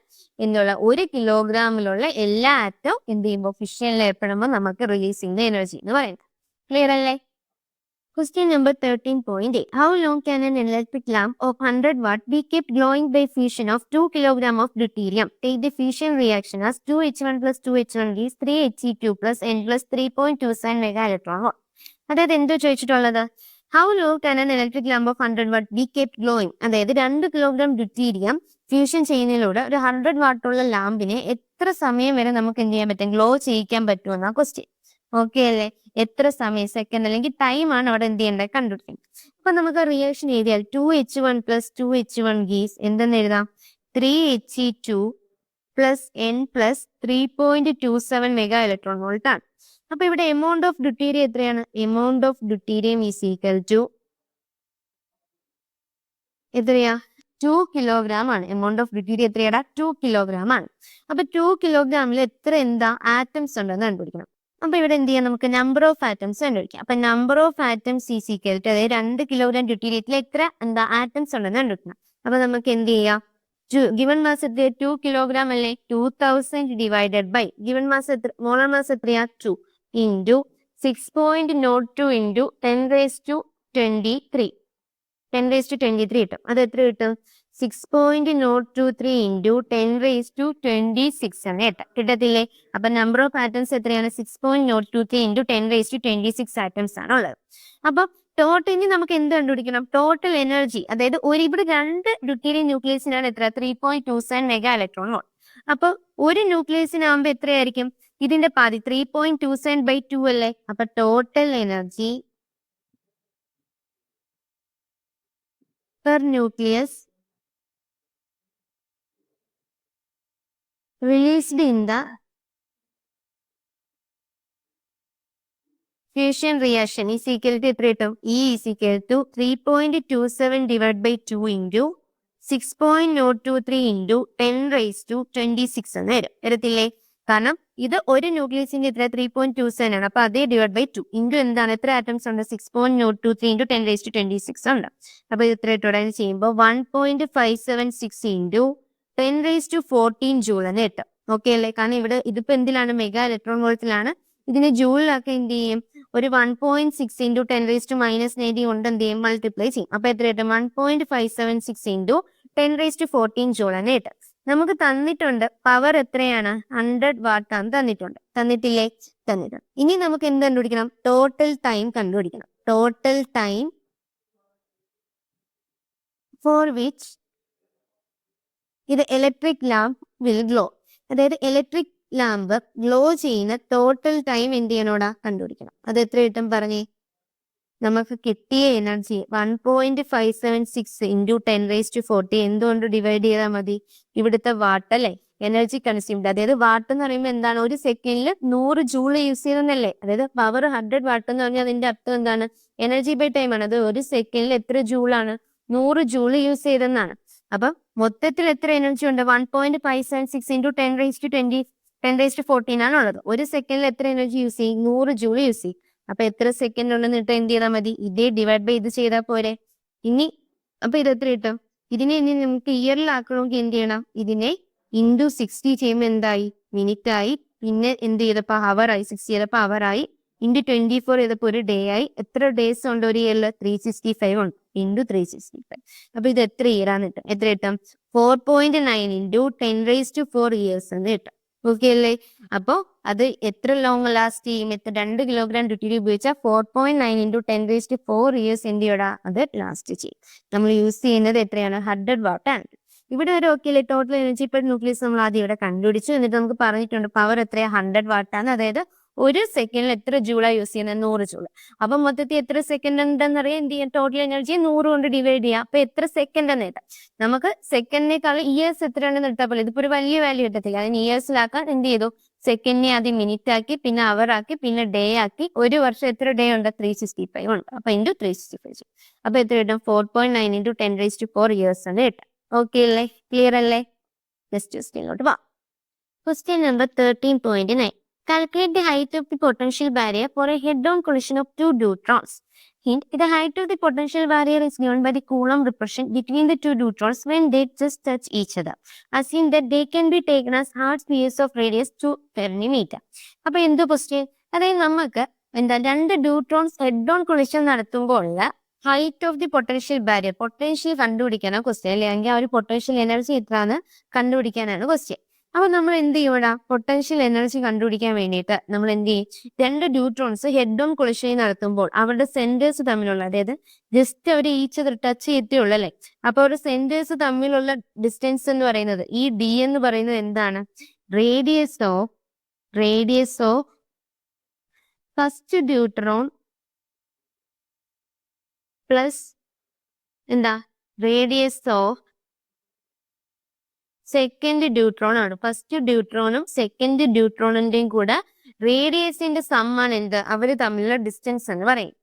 എന്നുള്ള 1 കിലോഗ്രാമിലുള്ള എല്ലാ ആറ്റവും എന്ത് ചെയ്യുമ്പോൾ ഫിഷനിൽ ഏർപ്പെടുമ്പോൾ നമുക്ക് റിലീസ് ചെയ്യുന്ന എനർജി എന്ന് പറയുന്നത്. ക്ലിയർ അല്ലേ? Question number 13.8. How long can an electric lamp of 100 watt be kept glowing by fusion of 2 kg of deuterium? Take the fusion reaction as 2H1 plus 2H1 gives 3He2 plus N plus 3.27 mega electron volt. അതായത് എന്തോ ചോദിച്ചിട്ടുള്ളത്? How long can an electric lamp of 100 watt be kept glowing? അതായത് 2 കിലോഗ്രാം ഡ്യൂട്ടീരിയം ഫ്യൂഷൻ ചെയ്യുന്നതിലൂടെ ഒരു 100 വാട്ടുള്ള ലാമ്പിനെ എത്ര സമയം വരെ നമുക്ക് എന്ത് ചെയ്യാൻ പറ്റും? ഗ്ലോ ചെയ്യിക്കാൻ പറ്റുമെന്ന ക്വസ്റ്റ്യൻ. ഓക്കെ അല്ലേ? എത്ര സമയം, സെക്കൻഡ് അല്ലെങ്കിൽ ടൈം ആണ് അവിടെ എന്ത് ചെയ്യേണ്ടത്? കണ്ടുപിടിക്കുന്നത്. അപ്പൊ നമുക്ക് റിയാക്ഷൻ എഴുതിയാൽ 2H1 plus 2H1 ഗീസ് എന്തെന്ന് എഴുതാം? 3He2 plus N plus 3.27 mega electron volt ആണ്. അപ്പൊ ഇവിടെ എമൗണ്ട് ഓഫ് ഡ്യൂട്ടീരിയം എത്രയാണ്? Amount of deuterium is equal to എത്രയാ? 2 കിലോഗ്രാം ആണ്. എമൗണ്ട് ഓഫ് ഡ്യൂട്ടീരിയം എത്രയാടാ? 2 കിലോഗ്രാം ആണ്. അപ്പൊ 2 കിലോഗ്രാമിൽ എത്ര ആറ്റംസ് ഉണ്ടെന്ന് കണ്ടുപിടിക്കണം. അപ്പൊ ഇവിടെ എന്ത് ചെയ്യാം? നമുക്ക് നമ്പർ ഓഫ് ആറ്റംസ് കണ്ടുപിടിക്കാം. അപ്പൊ number of atoms is equal to, അതായത് 2 കിലോഗ്രാം ഡ്യൂട്ടീരിയത്തിൽ എത്ര ആറ്റംസ് ഉണ്ടെന്ന് കണ്ടുപിടിക്കണം. അപ്പൊ നമുക്ക് എന്ത് ചെയ്യാം? ഗിവൺ മാസ് എത്ര? 2 കിലോഗ്രാം അല്ലേ? 2000 ഡിവൈഡഡ് ബൈ ഗിവൺ മാസ് എത്ര? മോളാർ മാസ് എത്രയാ? 2 ഇൻറ്റു 6.02 ഇൻറ്റു 10 raised to 23 കിട്ടും. അത് എത്ര കിട്ടും? 6.023 ഇൻറ്റു 10 raised to 26 ആണ് കേട്ടോ. കിട്ടത്തില്ലേ? അപ്പൊ നമ്പർ ഓഫ് ആറ്റംസ് എത്രയാണ്? 6.023 ഇൻറ്റു 10 raised to 26 ആറ്റംസ് ആണ് ഉള്ളത്. അപ്പൊ ടോട്ടലി നമുക്ക് എന്ത് കണ്ടുപിടിക്കണം? ടോട്ടൽ എനർജി, അതായത് ഇവിടെ 2 ഡ്യൂട്ടീരിയം ന്യൂക്ലിയസിനാണ് എത്ര? 3.27 മെഗാ ഇലക്ട്രോൺ വോൾട്ട്. അപ്പൊ ഒരു ന്യൂക്ലിയസിനാകുമ്പോ എത്രയായിരിക്കും? ഇതിന്റെ പാതി 3.27/2 അല്ലേ? അപ്പൊ total energy per nucleus released in the fusion reaction is equal to എത്ര കിട്ടും? E is equal to 3.27 divided by 2 into 6.023 into 10 raised to 26 എന്ന് വരത്തില്ലേ? കാരണം ഇത് ഒരു ന്യൂക്ലിയസിന്റെ എത്ര? 3.27 ആണ്. അപ്പൊ അതേ ഡിവൈഡ് ബൈ 2 ഇൻറ്റു എന്താണ്? എത്ര ആറ്റംസ് ഉണ്ട്? 6.023 ഇൻറ്റു 10 raised to 26 ഉണ്ട്. അപ്പൊ ഇത് എത്ര ഇട്ടോടെ ചെയ്യുമ്പോൾ 1.576 ഇൻറ്റു 10 raised to 14 ജൂൾ എന്ന് കിട്ടും. ഓക്കെ അല്ലേ? കാരണം ഇവിടെ ഇതിപ്പോ എന്തിലാണ്? Mega electron വോൾട്ടിലാണ്. ഇതിനെ ജൂളിലൊക്കെ എന്ത് ചെയ്യും? ഒരു 1.6 ഇൻറ്റു 10 raised to -90 കൊണ്ട് എന്ത് ചെയ്യും? മൾട്ടിപ്ലൈ ചെയ്യും. അപ്പൊ എത്ര കിട്ടും? 1.576 ഇൻറ്റു 10 raised to 14 ജൂൾ എന്ന് കിട്ടും. നമുക്ക് തന്നിട്ടുണ്ട് പവർ എത്രയാണ്? 100 വാട്ട് ആണ് തന്നിട്ടുണ്ട്. തന്നിട്ടില്ലേ? തന്നിട്ടുണ്ട്. ഇനി നമുക്ക് എന്ത് കണ്ടുപിടിക്കണം? ടോട്ടൽ ടൈം കണ്ടുപിടിക്കണം. ടോട്ടൽ ടൈം ഫോർ വിച്ച് ഇത് ഇലക്ട്രിക് ലാമ്പ് വിൽ ഗ്ലോ, അതായത് ഇലക്ട്രിക് ലാമ്പ് ഗ്ലോ ചെയ്യുന്ന ടോട്ടൽ ടൈം എന്ത് ചെയ്യണോടാ? കണ്ടുപിടിക്കണം. അത് എത്ര കിട്ടും പറഞ്ഞേ? നമുക്ക് കിട്ടിയ എനർജി 1.576 ഇൻറ്റു 10 raised to 40 എന്തുകൊണ്ട് ഡിവൈഡ് ചെയ്താൽ മതി? ഇവിടുത്തെ വാട്ട് അല്ലേ? എനർജി കൺസ്യൂംഡ്, അതായത് വാട്ട് എന്ന് പറയുമ്പോൾ എന്താണ്? ഒരു സെക്കൻഡിൽ 100 ജൂൾ യൂസ് ചെയ്തെന്നല്ലേ? അതായത് പവർ 100 വാട്ട് എന്ന് പറഞ്ഞാൽ അതിന്റെ അർത്ഥം എന്താണ്? എനർജി ബൈ ടൈം ആണ്. അത് ഒരു സെക്കൻഡിൽ എത്ര ജൂളാണ്? 100 ജൂൾ യൂസ് ചെയ്തെന്നാണ്. അപ്പൊ മൊത്തത്തിൽ എത്ര എനർജി ഉണ്ട്? 1.576 ഇൻറ്റു 10 raised to 14 ആണ് ഉള്ളത്. ഒരു സെക്കൻഡിൽ എത്ര എനർജി യൂസ് ചെയ്യും? 100 ജൂൾ യൂസ് ചെയ്യും. അപ്പൊ എത്ര സെക്കൻഡ് ഉണ്ടെന്ന് കിട്ടും? എന്ത് ചെയ്താൽ മതി? ഇതേ ഡിവൈഡ് ബൈ ഇത് ചെയ്താൽ പോരെ? ഇനി അപ്പൊ ഇത് എത്ര കിട്ടും? ഇതിനെ ഇനി നമുക്ക് ഇയറിലാക്കണമെങ്കിൽ എന്ത് ചെയ്യണം? ഇതിനെ ഇൻറ്റു 60 ചെയ്യുമ്പോൾ എന്തായി? മിനിറ്റ് ആയി. പിന്നെ എന്ത് ചെയ്തപ്പോ ഹവർ ആയി. 60 ചെയ്തപ്പോ ഹവർ ആയി. ഇൻറ്റു 24 ചെയ്തപ്പോ ഒരു ഡേ ആയി. എത്ര ഡേയ്സ് ഉണ്ട് ഒരു ഇയറിൽ? 365 ഉണ്ട്. ഇൻറ്റു 365. അപ്പൊ ഇത് എത്ര ഇയർ ആണ് കിട്ടും? എത്ര കിട്ടും? 4.9 ഇൻറ്റു 10 raised to 4 years എന്ന് കിട്ടും. ഓക്കെ അല്ലേ? അപ്പൊ അത് എത്ര ലോങ് ലാസ്റ്റ് ചെയ്യും? 2 കിലോഗ്രാം ഡ്യൂട്ടീരിയം ഉപയോഗിച്ചാൽ 4.9 ഇൻറ്റു 10 raised to 4 years എന്ത് ചെയ്യടാ? അത് ലാസ്റ്റ് ചെയ്യും. നമ്മൾ യൂസ് ചെയ്യുന്നത് എത്രയാണ്? 100 വാട്ട് ആണ്. ഇവിടെ ഒരു ഓക്കെ അല്ലേ? ടോട്ടൽ എനർജി പെർ ന്യൂക്ലിയസ് നമ്മൾ ആദ്യം ഇവിടെ കണ്ടുപിടിച്ചു. എന്നിട്ട് നമുക്ക് പറഞ്ഞിട്ടുണ്ട് പവർ എത്രയാ? 100 വാട്ടാണ്. അതായത് ഒരു സെക്കൻഡിൽ എത്ര ജൂളാ യൂസ് ചെയ്യുന്നത്? 100 ജൂൾ. അപ്പൊ മൊത്തത്തിൽ എത്ര സെക്കൻഡ് ഉണ്ടെന്നറിയാം. എന്ത് ചെയ്യാം? ടോട്ടൽ എനർജി 100 കൊണ്ട് ഡിവൈഡ് ചെയ്യാം. അപ്പൊ എത്ര സെക്കൻഡ് എന്ന് എഴുതാം. നമുക്ക് സെക്കൻഡിനേക്കാൾ ഇയേഴ്സ് എത്രയാണെന്ന് എടുത്താൽ പോലെ ഇതിപ്പോ ഒരു വലിയ വാല്യൂ കിട്ടത്തില്ല. അതിന് ഇയേഴ്സിലാക്കാൻ എന്ത് ചെയ്തു? സെക്കൻഡിനെ ആദ്യം മിനിറ്റ് ആക്കി, പിന്നെ അവർ ആക്കി, പിന്നെ ഡേ ആക്കി. ഒരു വർഷം എത്ര ഡേ ഉണ്ട്? 365 ഉണ്ട്. അപ്പൊ ഇൻറ്റു 365. അപ്പൊ എത്ര കിട്ടും? 4.9 × 10⁴ ഇയേഴ്സ് എന്ന് കിട്ടും. ഓക്കെ അല്ലേ? ക്ലിയർ അല്ലേ? നെക്സ്റ്റ് ക്വസ്റ്റ്യനിലോട്ട് പോവാം. Question number 13.9. Calculate the height of the potential barrier for a head-on collision of two neutrons. Hint: the height of the potential barrier is given by the Coulomb repulsion between the two neutrons when they just touch each other. Assume that they can be taken as hard spheres of radius 2 cm. അപ്പൊ എന്ത് ക്വസ്റ്റ്യൻ? അതായത് നമുക്ക് രണ്ട് ന്യൂട്രോൺസ് ഹെഡ് ഓൺ കൊളിഷൻ നടത്തുമ്പോൾ height of the potential barrier, potential കണ്ടുപിടിക്കാനാണ് ക്വസ്റ്റ്യൻ, അല്ലെങ്കിൽ ആ ഒരു പൊട്ടൻഷ്യൽ എനർജി എത്രയാണ് കണ്ടുപിടിക്കാനാണ് ക്വസ്റ്റ്യൻ. അപ്പൊ നമ്മൾ എന്ത് ചെയ്യൂടാ? പൊട്ടൻഷ്യൽ എനർജി കണ്ടുപിടിക്കാൻ വേണ്ടിയിട്ട് നമ്മൾ എന്ത് ചെയ്യും? രണ്ട് ന്യൂട്രോൺസ് ഹെഡ് ഓൺ കൊളിഷൻ നടത്തുമ്പോൾ അവരുടെ സെന്റേഴ്സ് തമ്മിലുള്ള, അതായത് ജസ്റ്റ് അവർ ഈച്ച് ടച്ച് ചെയ്തിട്ടുള്ളൂ അല്ലെ, അപ്പൊ അവരുടെ സെന്റേഴ്സ് തമ്മിലുള്ള ഡിസ്റ്റൻസ് എന്ന് പറയുന്നത്, ഈ ഡി എന്ന് പറയുന്നത് എന്താണ്? Radius of first neutron plus എന്താ? റേഡിയസ് ഓഫ് സെക്കൻഡ് ന്യൂട്രോൺ ആണ്. ഫസ്റ്റ് ന്യൂട്രോണും സെക്കൻഡ് ന്യൂട്രോണിന്റെയും കൂടെ റേഡിയസിന്റെ സമ്മാണ് എന്ത്? അവര് തമ്മിലുള്ള ഡിസ്റ്റൻസ് എന്ന് പറയും.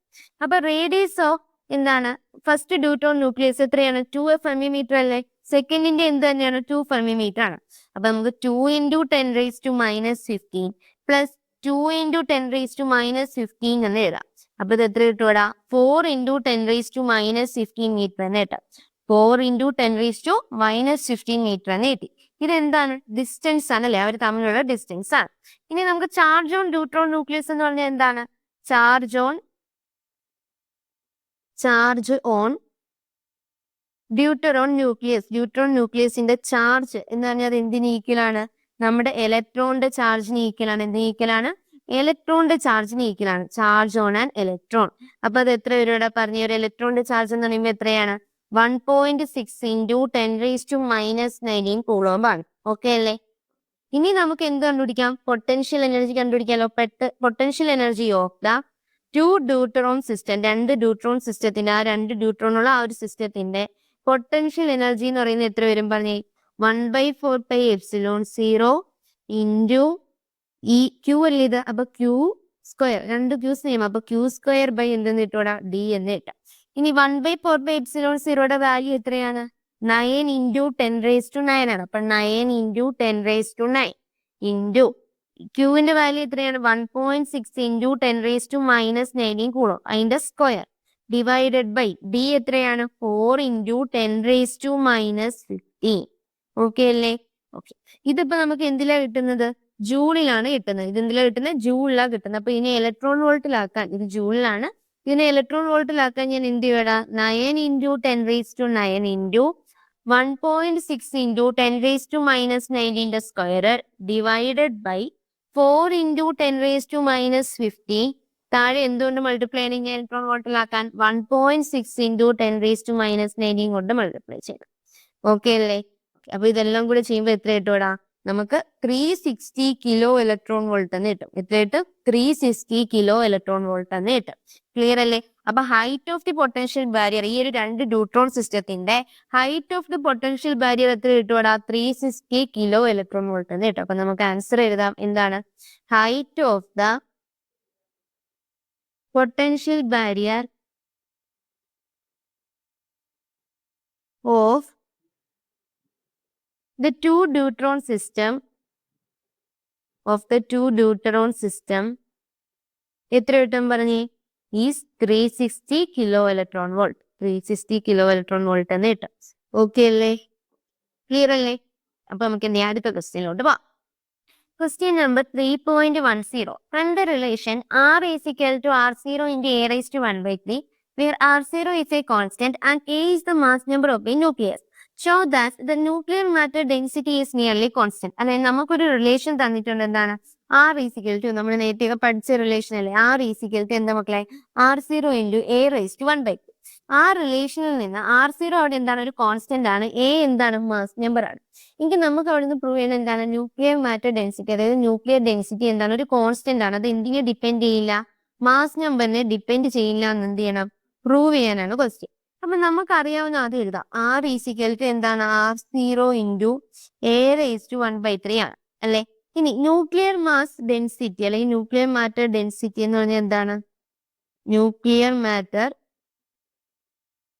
അപ്പൊ റേഡിയസ് ഓഫ് എന്താണ്? ഫസ്റ്റ് ന്യൂട്രോൺ ന്യൂക്ലിയസ് എത്രയാണ്? 2 ഫെമിമീറ്റർ അല്ലേ? സെക്കൻഡിന്റെ എന്ത് തന്നെയാണ്? 2 ഫെമിമീറ്റർ ആണ്. അപ്പൊ നമുക്ക് 2 × 10⁻⁻15 പ്ലസ് 2 × 10⁻⁻15 എന്ന് എഴുതാം. അപ്പൊ ഇത് എത്ര കിട്ടൂടാ? 4 × 10⁻⁻15 മീറ്റർ എന്ന് കിട്ടാം. 4 × 10⁻⁻15 മീറ്റർ എന്ന് കിട്ടി. ഇതെന്താണ്? ഡിസ്റ്റൻസ് ആണ് അല്ലെ? അവർ തമ്മിലുള്ള ഡിസ്റ്റൻസ് ആണ്. ഇനി നമുക്ക് ചാർജ് ഓൺ ന്യൂട്രോൺ ന്യൂക്ലിയസ് എന്ന് പറഞ്ഞാൽ എന്താണ്? Charge on deuteron nucleus. Deuteron ന്യൂക്ലിയസിന്റെ ചാർജ് എന്ന് പറഞ്ഞാൽ അത് എന്തിന് ഈക്വലാണ്? നമ്മുടെ ഇലക്ട്രോണിന്റെ ചാർജിന് ഈക്വലാണ്. എന്തിന് ഈക്വലാണ്? ഇലക്ട്രോണിന്റെ ചാർജിന് ഈക്വലാണ്. Charge on an electron. അപ്പൊ അത് എത്ര പേരോടെ പറഞ്ഞു? ഒരു ഇലക്ട്രോണിന്റെ ചാർജ് എന്ന് പറയുമ്പോൾ എത്രയാണ്? 1.6 × 10⁻⁻19 കൂളോംബ് ആണ്. ഓക്കെ അല്ലേ? ഇനി നമുക്ക് എന്ത് കണ്ടുപിടിക്കാം? പൊട്ടൻഷ്യൽ എനർജി കണ്ടുപിടിക്കാമല്ലോ. Potential energy of the two deuteron system, രണ്ട് ഡ്യൂട്രോൺ സിസ്റ്റത്തിന്റെ, ആ രണ്ട് ഡ്യൂട്രോണുള്ള ആ ഒരു സിസ്റ്റത്തിന്റെ പൊട്ടൻഷ്യൽ എനർജി എന്ന് പറയുന്നത് എത്ര വരും പറഞ്ഞേ? 1/4πε0 × ക്യൂ അല്ലേ ഇത്? അപ്പൊ ക്യൂ സ്ക്വയർ, രണ്ട് ക്യൂസ് നെയ്യും, അപ്പൊ Q² എന്തെന്ന് കിട്ടൂടാ? D എന്ന് കിട്ടാം. ഇനി 1/4πε0യുടെ വാല്യൂ എത്രയാണ്? 9 × 10⁻⁹ ആണ്. അപ്പൊ 9 × 10⁻⁹ ഇൻറ്റു ക്യൂവിന്റെ വാല്യൂ എത്രയാണ്? 1.6 × 10⁻⁻19 കൂളോം, അതിന്റെ സ്ക്വയർ, ഡിവൈഡഡ് ബൈ ഡി എത്രയാണ്? 4 × 10⁻⁻15. ഓക്കെ അല്ലേ? ഓക്കെ. ഇതിപ്പോ നമുക്ക് എന്തിലാ കിട്ടുന്നത്? ജൂളിലാണ് കിട്ടുന്നത്. ഇത് എന്തിലാ കിട്ടുന്നത്? ജൂളിലാണ് കിട്ടുന്നത്. അപ്പൊ ഇതിനെ ഇലക്ട്രോൺ വോൾട്ടിലാക്കാൻ, ഇത് ജൂളിലാണ്, ഇതിനെ ഇലക്ട്രോൺ വോൾട്ടിലാക്കാൻ ഞാൻ എന്ത് ചെയ്യടാ? 9 × 10⁻⁹ ഇൻറ്റു 1.6 × 10⁻⁻19 സ്ക്വയർ ഡിവൈഡഡ് ബൈ 4 × 10⁻⁻15. താഴെ എന്തുകൊണ്ട് മൾട്ടിപ്ലൈ ചെയ്യണം? ഇലക്ട്രോൺ വോൾട്ടിലാക്കാൻ 1.6 × 10⁻⁻19 കൊണ്ട് മൾട്ടിപ്ലൈ ചെയ്യണം. ഓക്കെ അല്ലേ? അപ്പൊ ഇതെല്ലാം കൂടെ ചെയ്യുമ്പോൾ എത്ര കിട്ടൂടാ? നമുക്ക് 360 കിലോ ഇലക്ട്രോൺ വോൾട്ട് എന്ന് കിട്ടും. എത്ര കിട്ടും? 360 കിലോ ഇലക്ട്രോൺ വോൾട്ട് എന്ന് കിട്ടും. ക്ലിയർ അല്ലേ? അപ്പൊ height of the potential barrier, ഈ ഒരു രണ്ട് ന്യൂട്രോൺ സിസ്റ്റത്തിന്റെ height of the potential barrier എത്ര കിട്ടുവാടാ? 360 കിലോ ഇലക്ട്രോൺ വോൾട്ട് എന്ന് കിട്ടും. അപ്പൊ നമുക്ക് ആൻസർ എഴുതാം. എന്താണ്? Height of the potential barrier of the two deuteron system എത്ര കിട്ടും പറഞ്ഞേ? Is 360 kilo electron volt. 360 kilo electron volt എന്ന് കിട്ടും. ഓക്കെ അല്ലേ? ക്ലിയർ അല്ലേ? അപ്പൊ നമുക്ക് അടുത്ത ക്വസ്റ്റ്യനിലോട്ട് പോവാം. Question number 3.10. From the relation R is equal to R0 × A⁻⁴, where R0 is a constant and A is the mass number of a nucleus, show that the nuclear matter density is nearly constant. അതായത് നമുക്കൊരു റിലേഷൻ തന്നിട്ടുണ്ട്. എന്താണ്? R is equal to, നമ്മൾ നേരത്തെ പഠിച്ച റിലേഷൻ അല്ലേ? R is equal to എന്താ മക്കളെ? R0 × A⁻⁴. ആ റിലേഷനിൽ നിന്ന് R0 അവിടെ എന്താണ്? ഒരു കോൺസ്റ്റന്റ് ആണ്. A എന്താണ്? മാസ് നമ്പർ ആണ്. എങ്കിൽ നമുക്ക് അവിടെ നിന്ന് പ്രൂവ് ചെയ്യുന്നത് എന്താണ്? ന്യൂക്ലിയർ മാറ്റർ ഡെൻസിറ്റി, അതായത് ന്യൂക്ലിയർ ഡെൻസിറ്റി എന്താണ്? ഒരു കോൺസ്റ്റന്റ് ആണ്. അത് എന്തിനെ ഡിപ്പെൻഡ് ചെയ്യില്ല? മാസ് നമ്പറിനെ ഡിപ്പെൻഡ് ചെയ്യില്ല എന്ന് എന്ത് ചെയ്യണം? പ്രൂവ് ചെയ്യാനാണ് ക്വസ്റ്റ്യൻ. അപ്പൊ നമുക്കറിയാവുന്ന അത് എഴുതാം. R is equal to എന്താണ്? R0 × A⁻⁴ ആണ് അല്ലെ? ഇനി ന്യൂക്ലിയർ മാസ് ഡെൻസിറ്റി അല്ലെങ്കിൽ ന്യൂക്ലിയർ മാറ്റർ ഡെൻസിറ്റി എന്ന് പറഞ്ഞാൽ എന്താണ്? Nuclear matter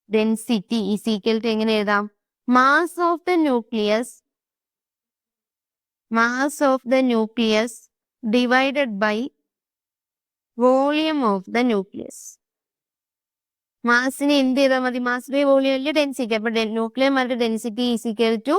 density is equal to എങ്ങനെ എഴുതാം? Mass of the nucleus divided by volume of the nucleus. മാസിനെ എന്ത് ചെയ്താൽ മതി? മാസ് ബൈ വോളിയം അല്ലേ ഡെൻസിറ്റി. അപ്പൊ nuclear matter density is equal to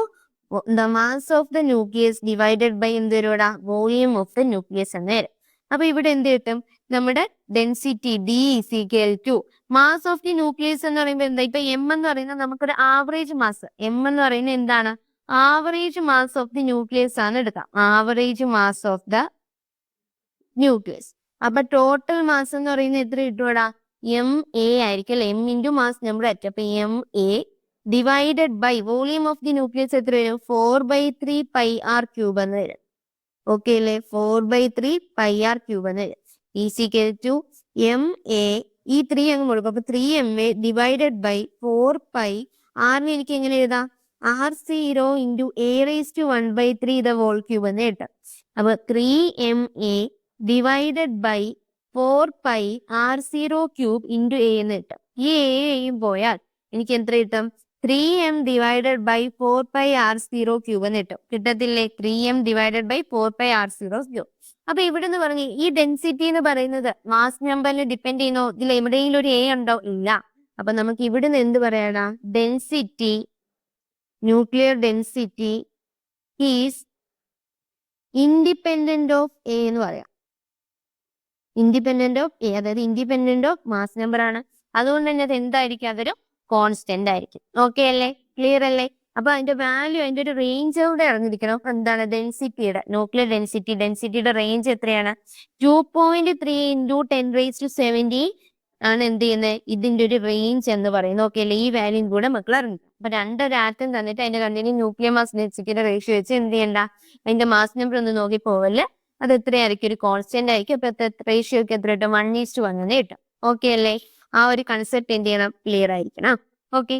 the mass of the nucleus divided by എന്ത് വരൂടാ? വോളിയം ഓഫ് ദ ന്യൂക്ലിയസ് എന്ന് വരും. അപ്പൊ ഇവിടെ എന്ത് കിട്ടും? നമ്മുടെ density D is equal to mass of the nucleus എന്ന് പറയുമ്പോൾ എന്താ? ഇപ്പൊ എം എന്ന് പറയുന്നത് നമുക്കൊരു ആവറേജ് മാസ്. എം എന്ന് പറയുന്നത് എന്താണ്? Average mass of the nucleus ആണ് എടുക്കാം. Average mass of the nucleus. അപ്പൊ ടോട്ടൽ മാസ് എന്ന് പറയുന്നത് എത്ര കിട്ടൂടാ? എം എ ആയിരിക്കും അല്ലെ? M into mass number at. അപ്പൊ M A divided by volume of the nucleus എത്ര വരും? 4/3 പൈ ആർ ക്യൂബ് എന്ന് വരും. ഓക്കെ അല്ലേ? 4/3 പൈ ആർ ക്യൂബ് എന്ന് വരും. ഈസിക്കൽ ടു എം എ, ഈ 3 അങ്ങ് കൊടുക്കും. അപ്പൊ 3MA ഡിവൈഡഡ് ബൈ 4 പൈ ആറിന് എനിക്ക് എങ്ങനെ എഴുതാം? R0 into A⁻1/3 the whole cube എന്ന് കിട്ടും. അപ്പൊ 3MA divided by 4 pi R0 cube into a എന്ന് കിട്ടും. ഈ എയും പോയാൽ എനിക്ക് എത്ര കിട്ടും? 3M divided by 4 pi R0 cube എന്ന് കിട്ടും. കിട്ടത്തില്ലേ? 3M divided by 4 pi R0 cube. അപ്പൊ ഇവിടെ നിന്ന് പറഞ്ഞു ഈ ഡെൻസിറ്റി എന്ന് പറയുന്നത് മാസ് നമ്പറിൽ ഡിപ്പെൻഡ് ചെയ്യുന്നോ? ഇതിൽ എവിടെയെങ്കിലും ഒരു എ ഉണ്ടോ? ഇല്ല. അപ്പൊ നമുക്ക് ഇവിടുന്ന് എന്ത് പറയാനാ? Density, nuclear density is independent of A എന്ന് പറയാം. ഇൻഡിപെൻഡന്റ് ഓഫ് എ, അതായത് ഇൻഡിപെൻഡന്റ് ഓഫ് മാസ് നമ്പർ ആണ്. അതുകൊണ്ട് തന്നെ അത് എന്തായിരിക്കും? അതൊരു കോൺസ്റ്റന്റ് ആയിരിക്കും. ഓക്കെ അല്ലേ? ക്ലിയർ അല്ലേ? അപ്പൊ അതിന്റെ വാല്യൂ, അതിന്റെ ഒരു റേഞ്ച് കൂടെ അറിഞ്ഞിരിക്കണം. എന്താണ്? ഡെൻസിറ്റിയുടെ, ന്യൂക്ലിയർ ഡെൻസിറ്റിയുടെ റേഞ്ച് എത്രയാണ്? 2.3 ഇൻറ്റു 10⁻17 ആണ് എന്ത് ചെയ്യുന്നത്? ഇതിന്റെ ഒരു റേഞ്ച് എന്ന് പറയുന്നത്. ഓക്കെ അല്ലേ? ഈ വാല്യൂ കൂടെ മക്കൾ അറിഞ്ഞു. അപ്പൊ രണ്ടൊരു ആറ്റം തന്നിട്ട് അതിന്റെ കണ്ടിന്യൂ ന്യൂക്ലിയർ മാസ് ഡെൻസിറ്റിയുടെ റേഷ്യോ വെച്ച് എന്ത് ചെയ്യണ്ട? അതിന്റെ മാസ് നമ്പർ ഒന്ന് നോക്കി പോവല്ലേ? അത് എത്രയായിരിക്കും? ഒരു കോൺസ്റ്റന്റ് ആയിരിക്കും. അപ്പൊ റേഷ്യോ ഒക്കെ എത്ര കിട്ടും? 1:1 എന്ന് കിട്ടും. ഓക്കെ അല്ലേ? ആ ഒരു കൺസെപ്റ്റ് എന്ത് ചെയ്യണം? ക്ലിയർ ആയിരിക്കണം. ഓക്കെ.